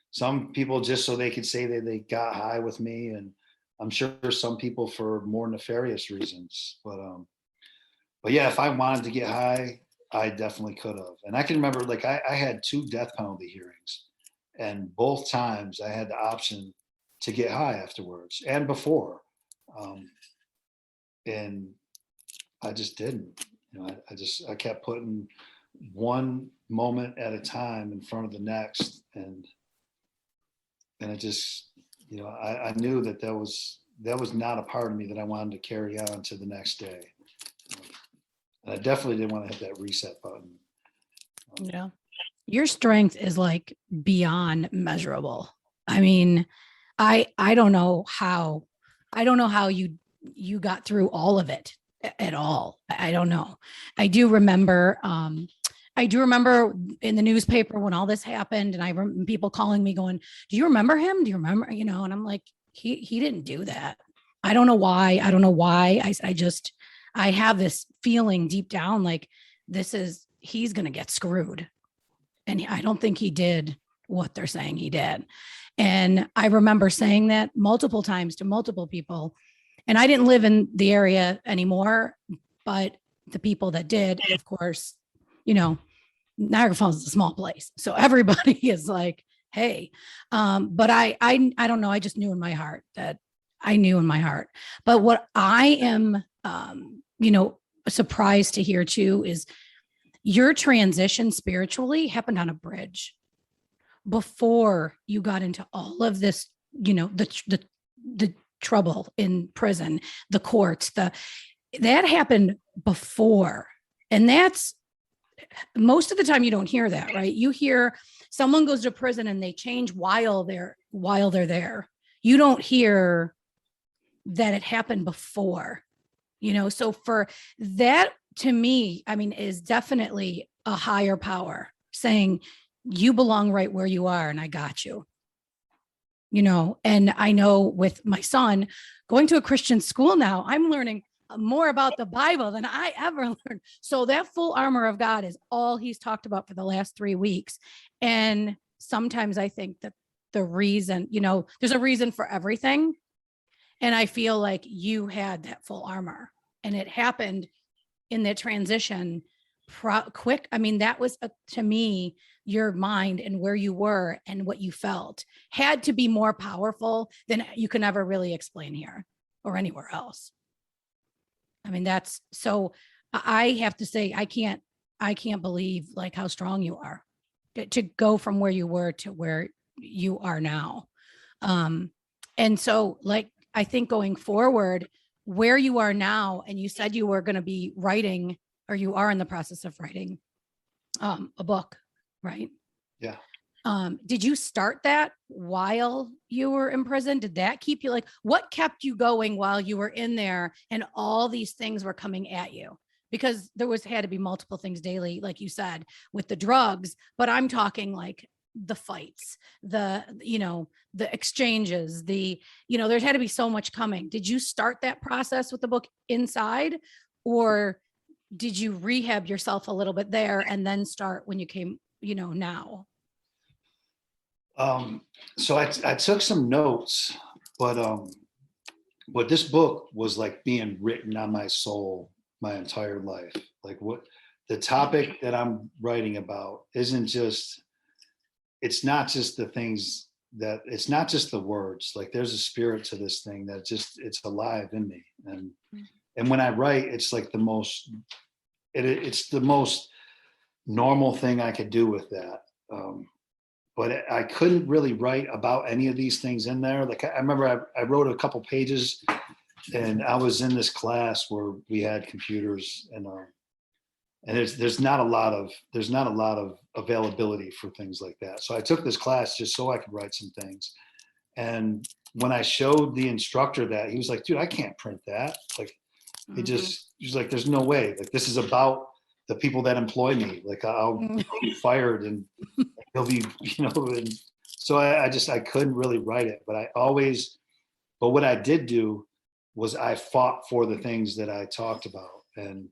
Some people just so they could say that they got high with me, and I'm sure some people for more nefarious reasons. But yeah, if I wanted to get high, I definitely could have. And I can remember, like, I had 2 death penalty hearings, and both times I had the option to get high afterwards and before. And I just didn't. I kept putting one moment at a time in front of the next, and it just, I knew that was not a part of me that I wanted to carry on to the next day. And I definitely didn't want to hit that reset button. Yeah. Your strength is like beyond measurable. I mean, I don't know how, you got through all of it at all. I don't know. I do remember in the newspaper when all this happened, and I remember people calling me going, "Do you remember him? Do you remember?" You know, and I'm like, he didn't do that. I don't know why. I don't know why. I have this feeling deep down like he's gonna get screwed. And I don't think he did what they're saying he did. And I remember saying that multiple times to multiple people. And I didn't live in the area anymore, but the people that did, of course, you know, Niagara Falls is a small place. So everybody is like, hey, but I don't know. I just knew in my heart that I knew in my heart. But what I am, surprised to hear too is your transition spiritually happened on a bridge before you got into all of this, the trouble in prison, the courts, that happened before. And that's most of the time you don't hear that, right? You hear someone goes to prison and they change while they're there. You don't hear that it happened before, so for that, to me, I mean, is definitely a higher power saying you belong right where you are and I got you. And I know with my son going to a Christian school now, I'm learning more about the Bible than I ever learned. So that full armor of God is all he's talked about for the last 3 weeks. And sometimes I think that the reason, there's a reason for everything. And I feel like you had that full armor and it happened in that transition quick. I mean, that was to me, your mind and where you were and what you felt had to be more powerful than you can ever really explain here or anywhere else. I mean, that's so I have to say, I can't believe like how strong you are to go from where you were to where you are now. And so like, I think going forward, where you are now, and you said you were going to be writing, or you are in the process of writing a book, right? Yeah. Did you start that while you were in prison? Did that keep you, like, what kept you going while you were in there and all these things were coming at you? Because there had to be multiple things daily, like you said, with the drugs, but I'm talking like the fights, the exchanges, there's had to be so much coming. Did you start that process with the book inside, or did you rehab yourself a little bit there and then start when you came, now? So I took some notes, but this book was like being written on my soul my entire life. Like what the topic that I'm writing about it's not just the things that, it's not just the words. Like there's a spirit to this thing that it's alive in me. And when I write, it's like it's the most normal thing I could do with that. But I couldn't really write about any of these things in there. Like I remember I wrote a couple pages, and I was in this class where we had computers, and there's not a lot of availability for things like that. So I took this class just so I could write some things. And when I showed the instructor that, he was like, "Dude, I can't print that." Like he's like, "There's no way. Like this is about the people that employ me. Like I'll be fired and he'll be, and so I couldn't really write it, but what I did do was I fought for the things that I talked about, and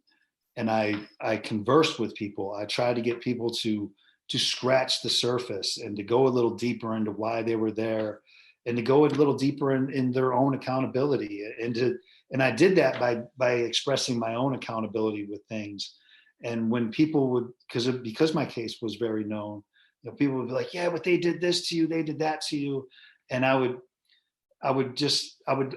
I conversed with people. I tried to get people to scratch the surface and to go a little deeper into why they were there, and to go a little deeper in their own accountability, and I did that by expressing my own accountability with things. And when people would, because my case was very known, people would be like, "Yeah, but they did this to you, they did that to you," and I would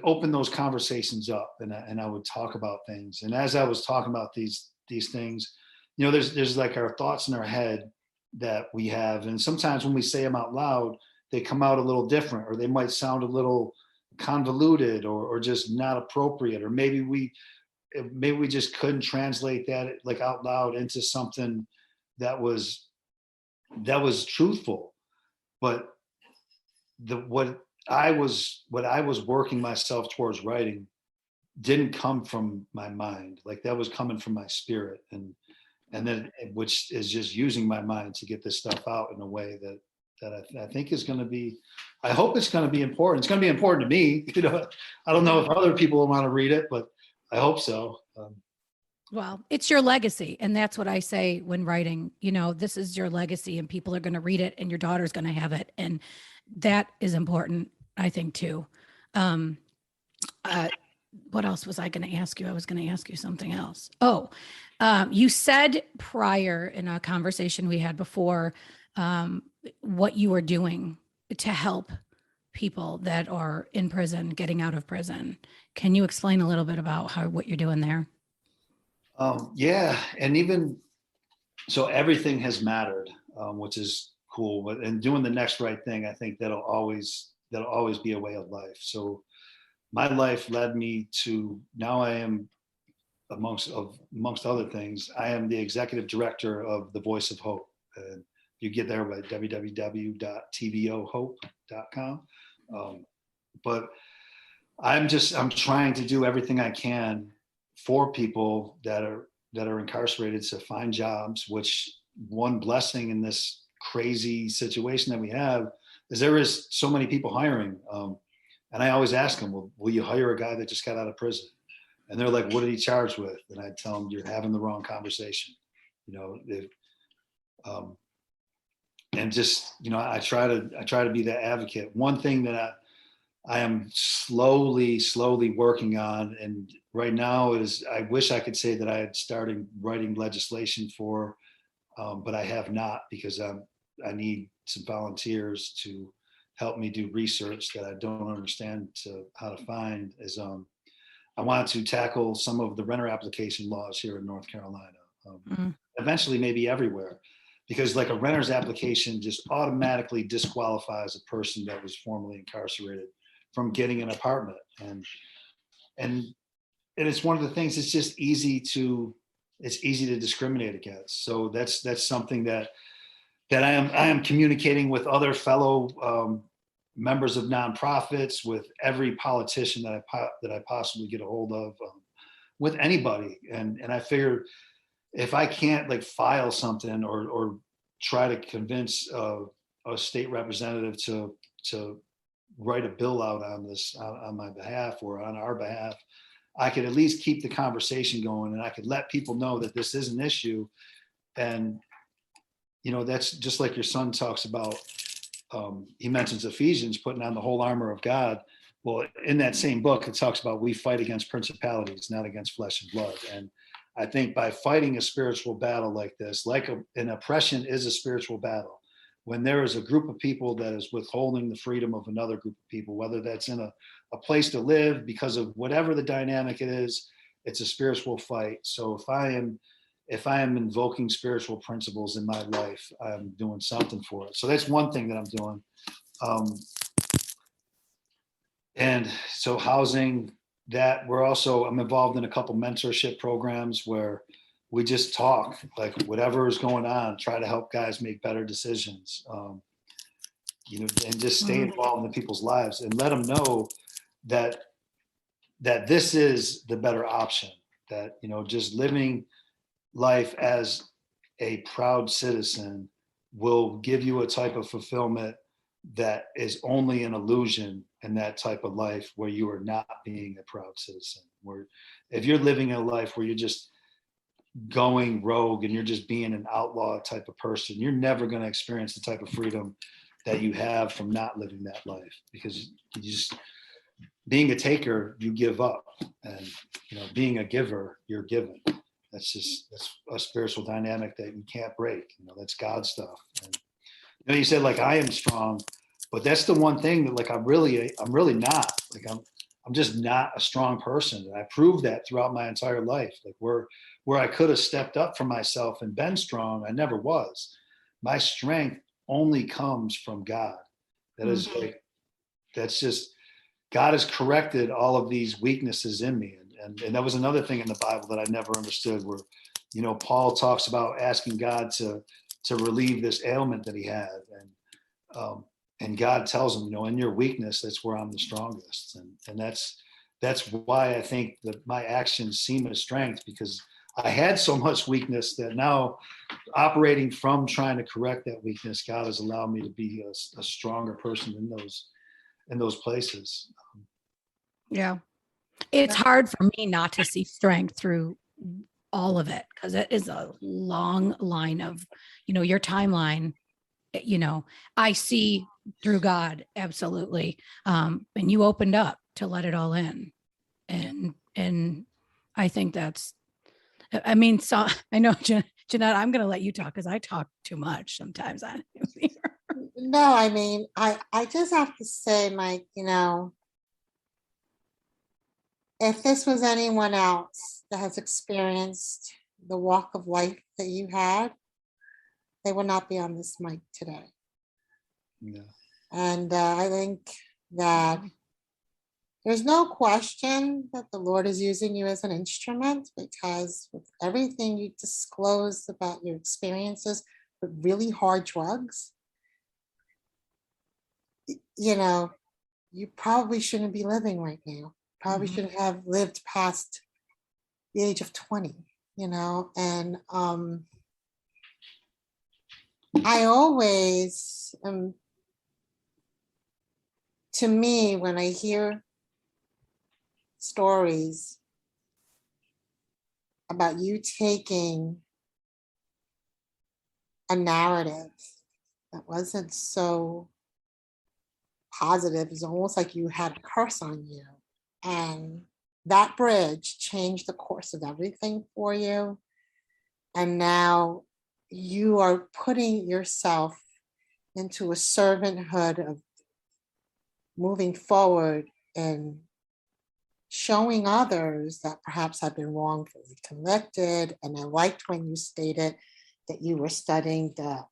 open those conversations up, and I would talk about things. And as I was talking about these things, there's like our thoughts in our head that we have, and sometimes when we say them out loud, they come out a little different, or they might sound a little convoluted, or just not appropriate, or maybe maybe we just couldn't translate that like out loud into something that was truthful. But what I was working myself towards writing didn't come from my mind. Like that was coming from my spirit, and then which is just using my mind to get this stuff out in a way that I think is going to be, I hope it's going to be important. It's going to be important to me. You know, I don't know if other people will want to read it, but I hope so. Well, it's your legacy. And that's what I say when writing, you know, this is your legacy and people are going to read it and your daughter's going to have it. And that is important, I think, too. What else was I going to ask you? I was going to ask you something else. Oh, you said prior in a conversation we had before, what you were doing to help people that are in prison, getting out of prison. Can you explain a little bit about what you're doing there? Yeah, and even so, everything has mattered, which is cool. And doing the next right thing, I think that'll always be a way of life. So my life led me to now I am amongst other things, I am the executive director of the Voice of Hope. And you get there by www.tvohope.com. But I'm trying to do everything I can for people that are incarcerated to find jobs, which one blessing in this crazy situation that we have is there is so many people hiring. And I always ask them, well, will you hire a guy that just got out of prison? And they're like, what did he charge with? And I tell them, you're having the wrong conversation. You know, and just, you know, I try to be that advocate. One thing that I am slowly working on, and right now is, I wish I could say that I had started writing legislation for, but I have not, because I need some volunteers to help me do research that I don't understand how to find. Is I want to tackle some of the renter application laws here in North Carolina, eventually maybe everywhere. Because like a renter's application just automatically disqualifies a person that was formerly incarcerated from getting an apartment. And it's one of the things, it's just easy to discriminate against. So that's something that I am communicating with other fellow members of nonprofits, with every politician that I possibly get a hold of, with anybody. And I figure, if I can't like file something or try to convince a state representative to write a bill out on this on my behalf or on our behalf, I could at least keep the conversation going, and I could let people know that this is an issue. And you know, that's just like your son talks about. He mentions Ephesians, putting on the whole armor of God. Well, in that same book, it talks about we fight against principalities, not against flesh and blood. And I think by fighting a spiritual battle like this, like an oppression is a spiritual battle. When there is a group of people that is withholding the freedom of another group of people, whether that's in a place to live because of whatever the dynamic it is, it's a spiritual fight. So if I am invoking spiritual principles in my life, I'm doing something for it. So that's one thing that I'm doing. And so housing, that I'm involved in a couple mentorship programs where we just talk, like whatever is going on, try to help guys make better decisions, you know, and just stay involved in people's lives and let them know that this is the better option, that, you know, just living life as a proud citizen will give you a type of fulfillment that is only an illusion in that type of life where you are not being a proud citizen. Where if you're living a life where you're just going rogue and you're just being an outlaw type of person, you're never going to experience the type of freedom that you have from not living that life, because you just, being a taker, you give up, and you know, being a giver, you're given. That's a spiritual dynamic that you can't break. You know, that's God stuff. And, you know, you said like I am strong, but that's the one thing that like I'm really not. Like I'm just not a strong person. And I proved that throughout my entire life. Like where I could have stepped up for myself and been strong, I never was. My strength only comes from God. That is like, that's just, God has corrected all of these weaknesses in me. And that was another thing in the Bible that I never understood, where, you know, Paul talks about asking God to relieve this ailment that he had. And God tells him, you know, in your weakness, that's where I'm the strongest. And that's why I think that my actions seem as strength, because I had so much weakness that now, operating from trying to correct that weakness, God has allowed me to be a stronger person in those places. Yeah. It's hard for me not to see strength through all of it, because it is a long line of, you know, your timeline, you know, I see through God. Absolutely. And you opened up to let it all in. And I think that's, I mean, so I know, Jeanette, I'm going to let you talk because I talk too much sometimes. No, I mean, I just have to say, Mike, you know, if this was anyone else that has experienced the walk of life that you had, they would not be on this mic today. Yeah. And I think that there's no question that the Lord is using you as an instrument, because with everything you disclosed about your experiences with really hard drugs, you know, you probably shouldn't be living right now. Probably shouldn't have lived past the age of 20, you know, and I always, to me, when I hear stories about you taking a narrative that wasn't so positive, it's almost like you had a curse on you. And that bridge changed the course of everything for you. And now you are putting yourself into a servanthood of moving forward and showing others that perhaps have been wrongfully convicted. And I liked when you stated that you were studying the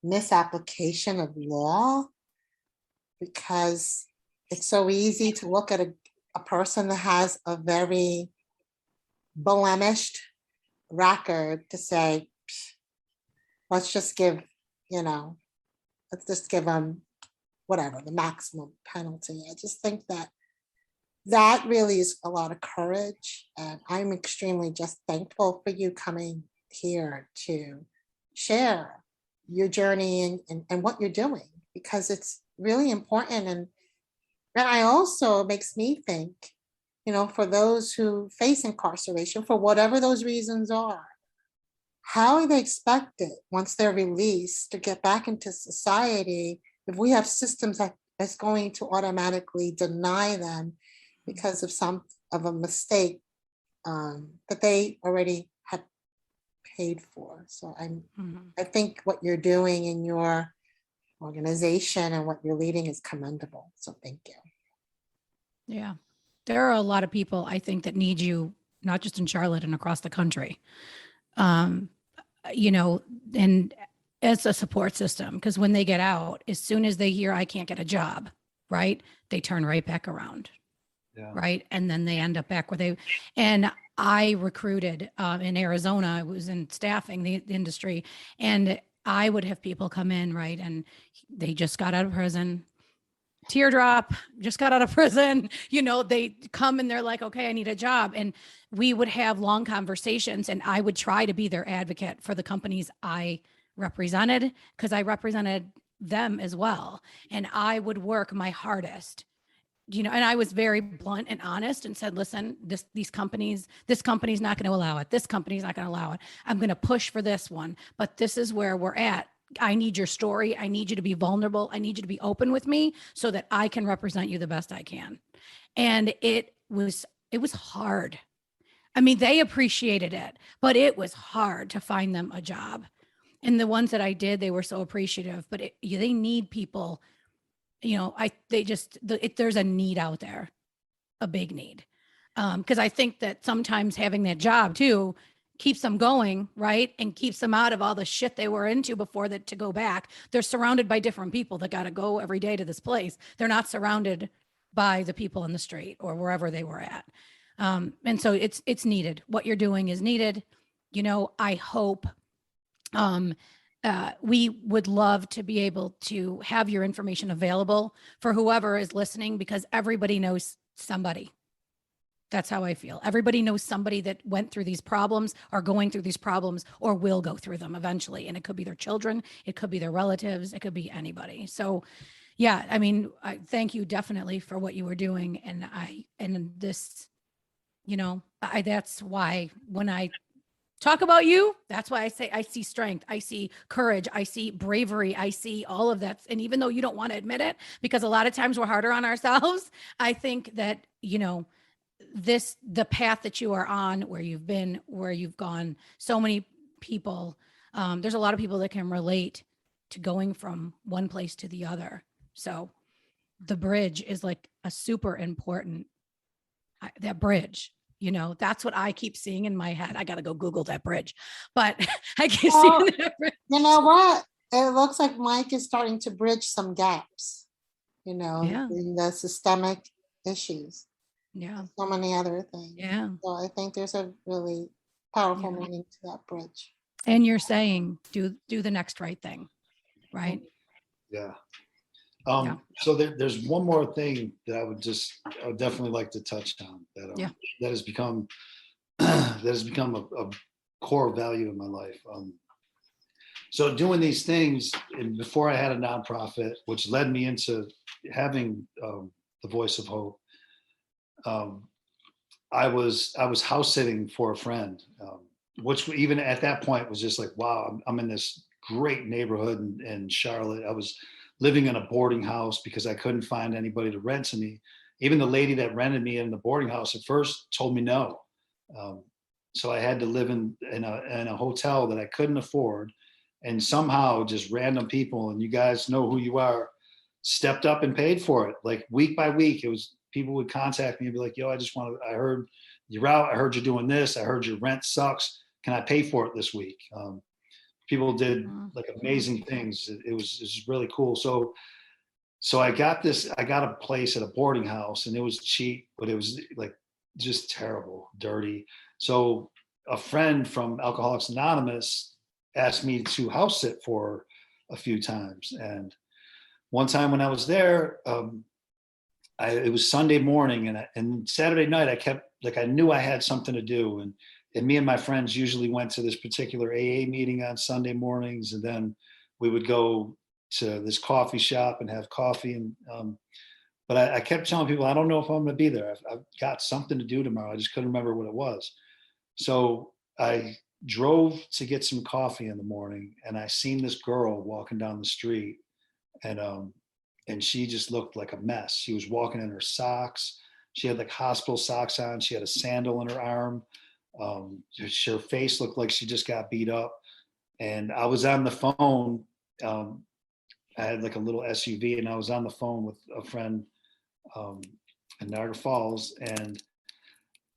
misapplication of law, because it's so easy to look at a person that has a very blemished record to say, let's just give, you know, let's just give them whatever, the maximum penalty. I just think that really is a lot of courage. And I'm extremely just thankful for you coming here to share your journey and what you're doing, because it's really important. And I also makes me think, you know, for those who face incarceration, for whatever those reasons are, how are they expected once they're released to get back into society if we have systems that's going to automatically deny them because of a mistake that they already had paid for? So I think what you're doing in your organization and what you're leading is commendable. So thank you. Yeah. There are a lot of people, I think, that need you, not just in Charlotte and across the country. You know, and as a support system, because when they get out, as soon as they hear I can't get a job, right, they turn right back around. Yeah. Right. And then they end up back where and I recruited in Arizona. I was in staffing the industry, and I would have people come in, right, and they just got out of prison, teardrop, just got out of prison, you know, they come and they're like, okay, I need a job. And we would have long conversations, and I would try to be their advocate for the companies I represented, because I represented them as well. And I would work my hardest, you know, and I was very blunt and honest and said, listen, this company's not going to allow it. This company's not going to allow it. I'm going to push for this one, but this is where we're at. I need your story. I need you to be vulnerable. I need you to be open with me so that I can represent you the best I can. And it was hard. I mean, they appreciated it, but it was hard to find them a job. And the ones that I did, they were so appreciative, but they need people, you know, there's a need out there, a big need. Because I think that sometimes having that job too keeps them going, right? And keeps them out of all the shit they were into before that to go back. They're surrounded by different people that got to go every day to this place. They're not surrounded by the people in the street or wherever they were at. And so it's needed. What you're doing is needed. You know, I hope we would love to be able to have your information available for whoever is listening, because everybody knows somebody. That's how I feel. Everybody knows somebody that went through these problems, are going through these problems, or will go through them eventually. And it could be their children, it could be their relatives, it could be anybody. So yeah, I mean, I thank you definitely for what you were doing. And this, you know, that's why when I talk about you, that's why I say I see strength, I see courage, I see bravery, I see all of that. And even though you don't want to admit it, because a lot of times we're harder on ourselves, I think that, you know, the path that you are on, where you've been, where you've gone, so many people, there's a lot of people that can relate to going from one place to the other. So the bridge is like a super important, that bridge, you know, that's what I keep seeing in my head. I got to go Google that bridge, but I keep Well, seeing that bridge. you know what? It looks like Mike is starting to bridge some gaps, you know, Yeah. in the systemic issues, Yeah. so many other things. Yeah. So I think there's a really powerful Yeah. meaning to that bridge. And you're saying, do the next right thing. Right. Yeah. Yeah. So there's one more thing that I would definitely like to touch on that Yeah. that has become a core value in my life. So doing these things, and before I had a nonprofit, which led me into having the Voice of Hope. I was house sitting for a friend, which even at that point was just like, wow, I'm in this great neighborhood in Charlotte. I was living in a boarding house because I couldn't find anybody to rent to me. Even the lady that rented me in the boarding house at first told me no. So I had to live in a hotel that I couldn't afford, and somehow just random people, and you guys know who you are, stepped up and paid for it. Like week by week, it was people would contact me and be like, yo, I heard you're out. I heard you're doing this. I heard your rent sucks. Can I pay for it this week? People did like amazing things. It was really cool. So I got a place at a boarding house, and it was cheap, but it was like just terrible, dirty. So a friend from Alcoholics Anonymous asked me to house sit for a few times. And one time when I was there, it was Sunday morning, and Saturday night I knew I had something to do, and me and my friends usually went to this particular AA meeting on Sunday mornings, and then we would go to this coffee shop and have coffee. And but I kept telling people, I don't know if I'm going to be there. I've got something to do tomorrow. I just couldn't remember what it was. So I drove to get some coffee in the morning, and I seen this girl walking down the street, and she just looked like a mess. She was walking in her socks. She had like hospital socks on. She had a sandal in her arm. Her face looked like she just got beat up. And I was on the phone. I had like a little SUV, and I was on the phone with a friend in Niagara Falls, and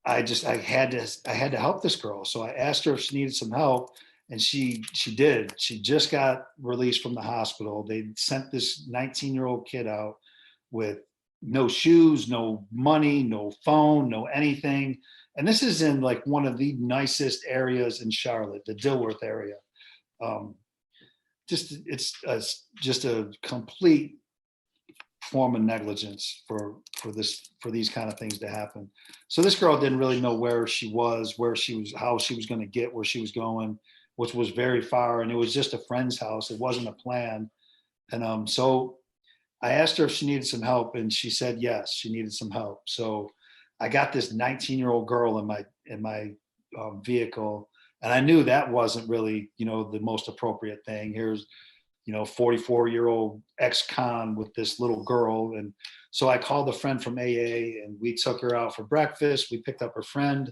I had to help this girl. So I asked her if she needed some help, and she did. She just got released from the hospital. They sent this 19-year-old kid out with no shoes, no money, no phone, no anything. And this is in like one of the nicest areas in Charlotte, the Dilworth area. It's just a complete form of negligence for these kind of things to happen. So this girl didn't really know where she was, how she was going to get where she was going, which was very far, and it was just a friend's house. It wasn't a plan. And so I asked her if she needed some help, and she said yes, she needed some help. So I got this 19-year-old girl in my vehicle, and I knew that wasn't really, the most appropriate thing. Here's 44-year-old ex-con with this little girl. And so I called a friend from AA, and we took her out for breakfast. We picked up her friend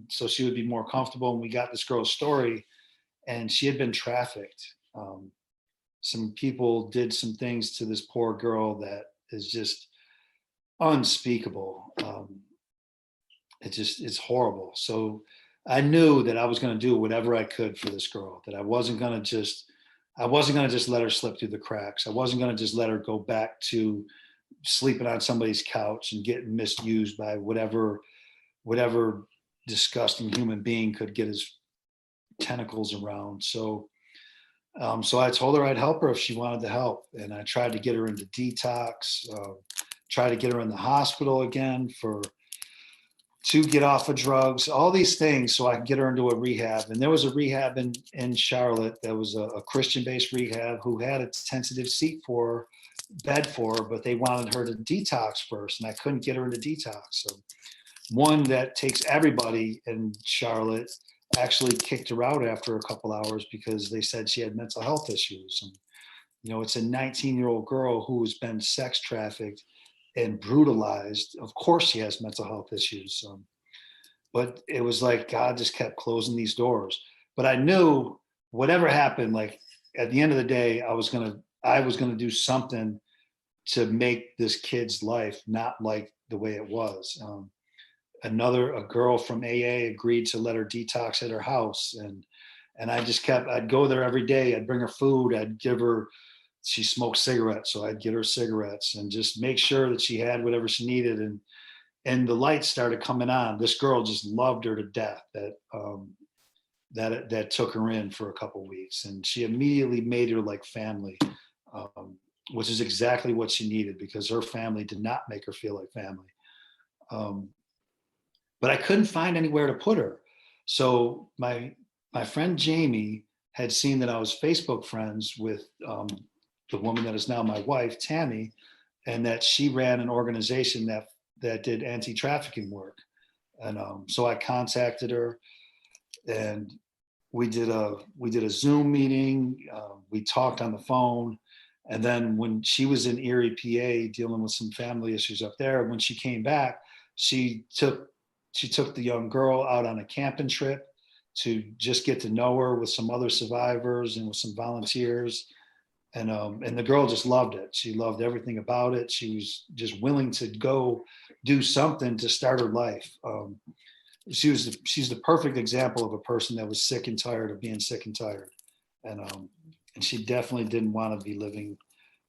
so she would be more comfortable. And we got this girl's story, and she had been trafficked. Some people did some things to this poor girl that is just unspeakable. It's horrible. So I knew that I was going to do whatever I could for this girl, that I wasn't going to just let her slip through the cracks. I wasn't going to just let her go back to sleeping on somebody's couch and getting misused by whatever whatever disgusting human being could get his tentacles around. So I told her I'd help her if she wanted to help. And I tried to get her into detox, try to get her in the hospital again to get off of drugs, all these things so I could get her into a rehab. And there was a rehab in Charlotte that was a Christian-based rehab who had a tentative bed for her, but they wanted her to detox first, and I couldn't get her into detox. So one that takes everybody in Charlotte actually kicked her out after a couple hours because they said she had mental health issues. And, it's a 19-year-old girl who has been sex trafficked and brutalized. Of course she has mental health issues. But it was like God just kept closing these doors. But I knew whatever happened, like at the end of the day, I was gonna do something to make this kid's life not like the way it was. A girl from AA agreed to let her detox at her house, and I'd go there every day. I'd bring her food. She smoked cigarettes, so I'd get her cigarettes and just make sure that she had whatever she needed. And the lights started coming on. This girl just loved her to death. That took her in for a couple of weeks, and she immediately made her like family, which is exactly what she needed because her family did not make her feel like family. But I couldn't find anywhere to put her. So my friend Jamie had seen that I was Facebook friends with the woman that is now my wife, Tammy, and that she ran an organization that did anti-trafficking work. And so I contacted her, and we did a Zoom meeting. We talked on the phone. And then when she was in Erie, PA, dealing with some family issues up there, when she came back, she took the young girl out on a camping trip to just get to know her with some other survivors and with some volunteers. And the girl just loved it. She loved everything about it. She was just willing to go do something to start her life. She's the perfect example of a person that was sick and tired of being sick and tired. And she definitely didn't want to be living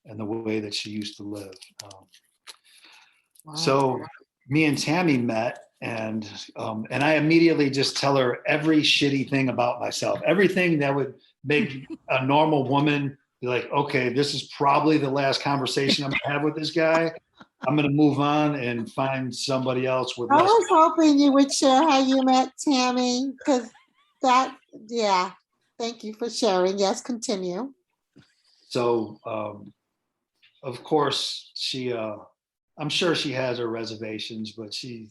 in the way that she used to live. Wow. So me and Tammy met, and I immediately just tell her every shitty thing about myself, everything that would make a normal woman be like, okay, this is probably the last conversation I'm gonna have with this guy. I'm gonna move on and find somebody else with I less. was hoping you would share how you met Tammy, because yeah. Thank you for sharing. Yes, continue. So, of course, I'm sure she has her reservations, but she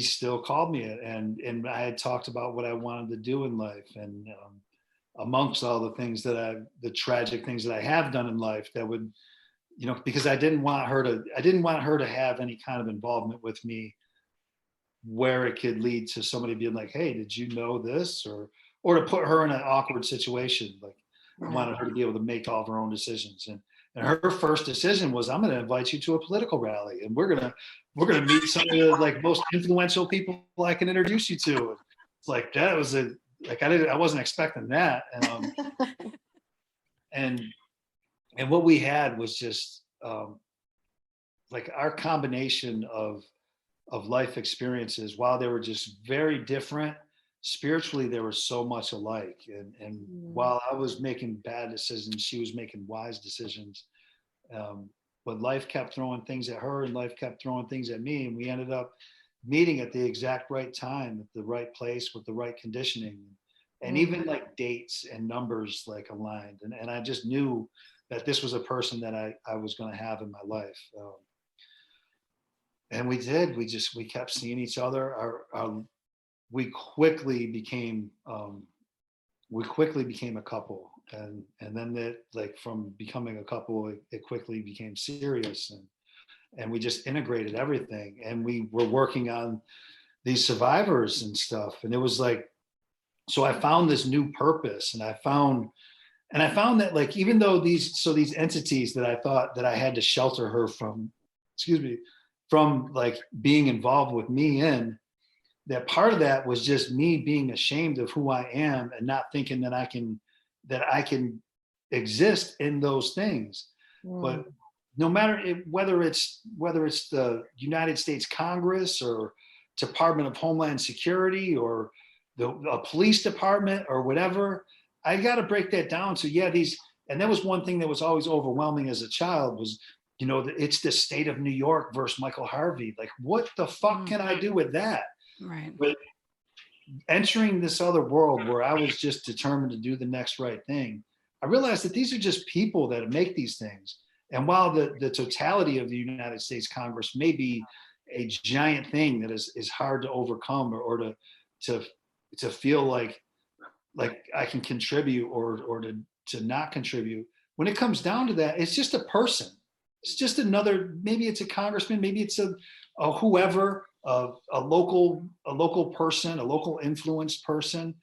still called me, and I had talked about what I wanted to do in life, and amongst all the things the tragic things that I have done in life that would, because I didn't want her to have any kind of involvement with me where it could lead to somebody being like, hey, did you know this? Or to put her in an awkward situation. Like, I wanted her to be able to make all of her own decisions. And her first decision was, I'm going to invite you to a political rally, and we're going to meet some of the like most influential people I can introduce you to. It's like, that was I wasn't expecting that. And what we had was just like our combination of life experiences. While they were just very different, spiritually they were so much alike. And while I was making bad decisions, she was making wise decisions. But life kept throwing things at her, and life kept throwing things at me, and we ended up meeting at the exact right time, at the right place, with the right conditioning, and even like dates and numbers like aligned. And I just knew that this was a person that I was going to have in my life. And we did. We kept seeing each other. We quickly became a couple, and then that, like, from becoming a couple, it quickly became serious, and we just integrated everything, and we were working on these survivors and stuff, and it was like, so I found this new purpose, and I found that, like, even though these entities that I thought that I had to shelter her from, from like being involved with me in, that part of that was just me being ashamed of who I am and not thinking that I can exist in those things. But no matter whether it's the United States Congress or Department of Homeland Security or a police department or whatever, I got to break that down. So yeah, and that was one thing that was always overwhelming as a child was, it's the state of New York versus Michael Harvey. Like, what the fuck can I do with that? Right. But entering this other world where I was just determined to do the next right thing, I realized that these are just people that make these things. And while the totality of the United States Congress may be a giant thing that is hard to overcome or to feel like I can contribute or to not contribute, when it comes down to that, it's just a person. It's just maybe it's a congressman, maybe it's a whoever, a local person, a local influenced person.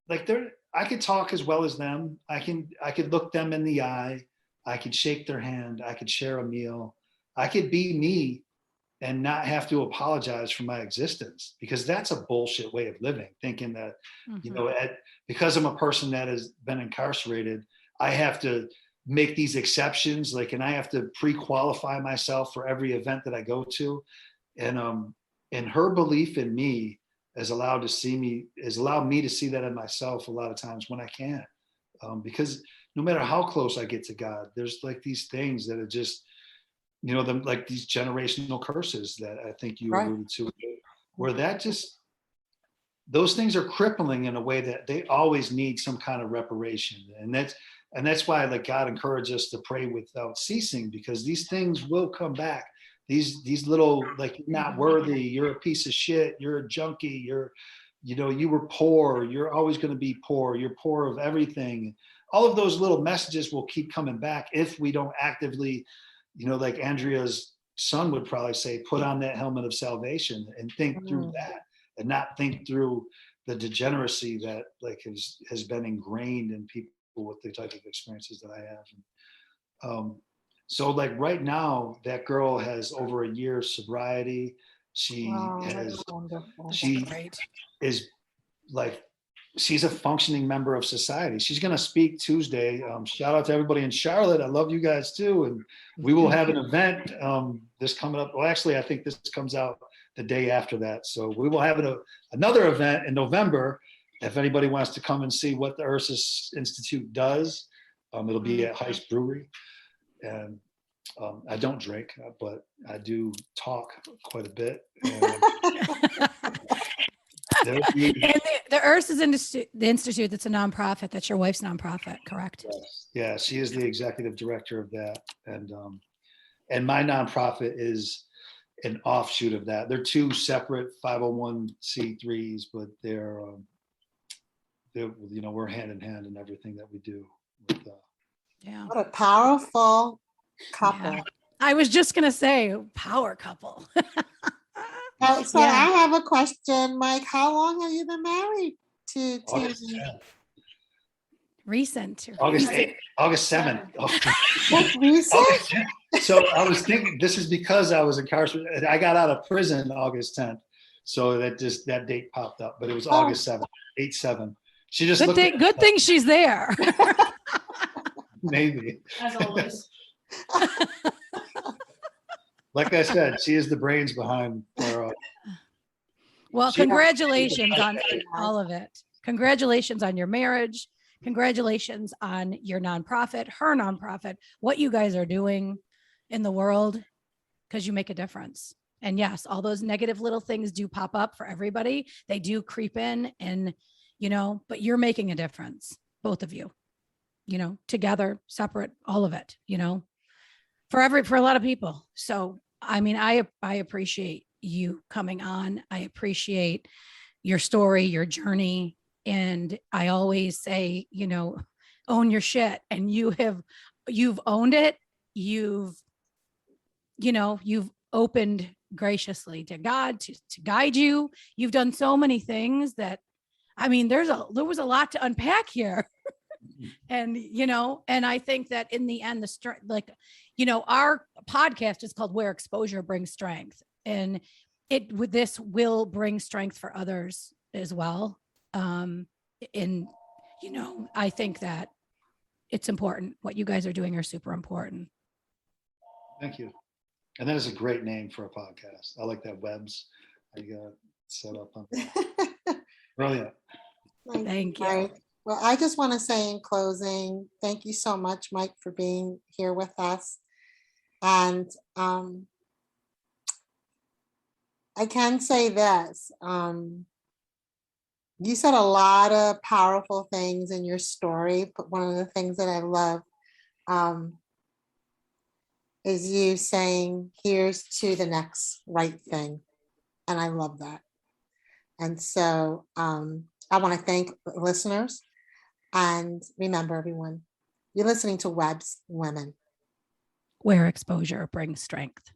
Like I could talk as well as them. I could look them in the eye. I could shake their hand. I could share a meal. I could be me and not have to apologize for my existence, because that's a bullshit way of living, thinking that, because I'm a person that has been incarcerated, I have to make these exceptions, and I have to pre-qualify myself for every event that I go to. And her belief in me has allowed me to see that in myself a lot of times when I can't. Because no matter how close I get to God, there's these things that are just, these generational curses that I think you alluded to, where those things are crippling in a way that they always need some kind of reparation. And that's why God encouraged us to pray without ceasing, because these things will come back. These little, you're not worthy, you're a piece of shit, you're a junkie, you were poor, you're always going to be poor, you're poor of everything. All of those little messages will keep coming back if we don't actively, like Andrea's son would probably say, put on that helmet of salvation and think through that, and not think through the degeneracy that has been ingrained in people with the type of experiences that I have. So right now, that girl has over a year's sobriety. She's a functioning member of society. She's going to speak Tuesday. Shout out to everybody in Charlotte. I love you guys too. And we will have an event this coming up. Well, actually, I think this comes out the day after that. So we will have another event in November. If anybody wants to come and see what the Ursus Institute does, it'll be at Heist Brewery. And I don't drink, but I do talk quite a bit. And the Ursus Institute, the institute, that's a nonprofit. That's your wife's nonprofit, correct? Yes. Yeah, she is the executive director of that, and my nonprofit is an offshoot of that. They're two separate 501c3s, but they're we're hand in hand in everything that we do. What a powerful couple. Yeah. I was just gonna say, power couple. So I have a question, Mike. How long have you been married to Recent. August 7th. That's recent? So I was thinking, this is because I was incarcerated. I got out of prison August 10th. So that date popped up, but it was August 7th, 8/7. She just good thing she's there. Maybe. As always. Like I said, she is the brains behind our. Well, congratulations on all of it. Congratulations on your marriage. Congratulations on your nonprofit, her nonprofit, what you guys are doing in the world, because you make a difference. And yes, all those negative little things do pop up for everybody. They do creep in, and, but you're making a difference, both of you, together, separate, all of it, for a lot of people. So, I mean, I appreciate you coming on. I appreciate your story, your journey. And I always say, own your shit. And you've owned it. You've opened graciously to God to guide you. You've done so many things that, I mean, there was a lot to unpack here. And, and I think that in the end, our podcast is called Where Exposure Brings Strength. And this will bring strength for others as well. I think that it's important. What you guys are doing are super important. Thank you. And that is a great name for a podcast. I like that, Webs. I got set up on that. Brilliant. Thank you. Mike. Well, I just want to say in closing, thank you so much, Mike, for being here with us. And I can say this. You said a lot of powerful things in your story, but one of the things that I love is you saying, here's to the next right thing. And I love that. And so I want to thank the listeners. And remember, everyone, you're listening to Web's Women, Where exposure brings strength.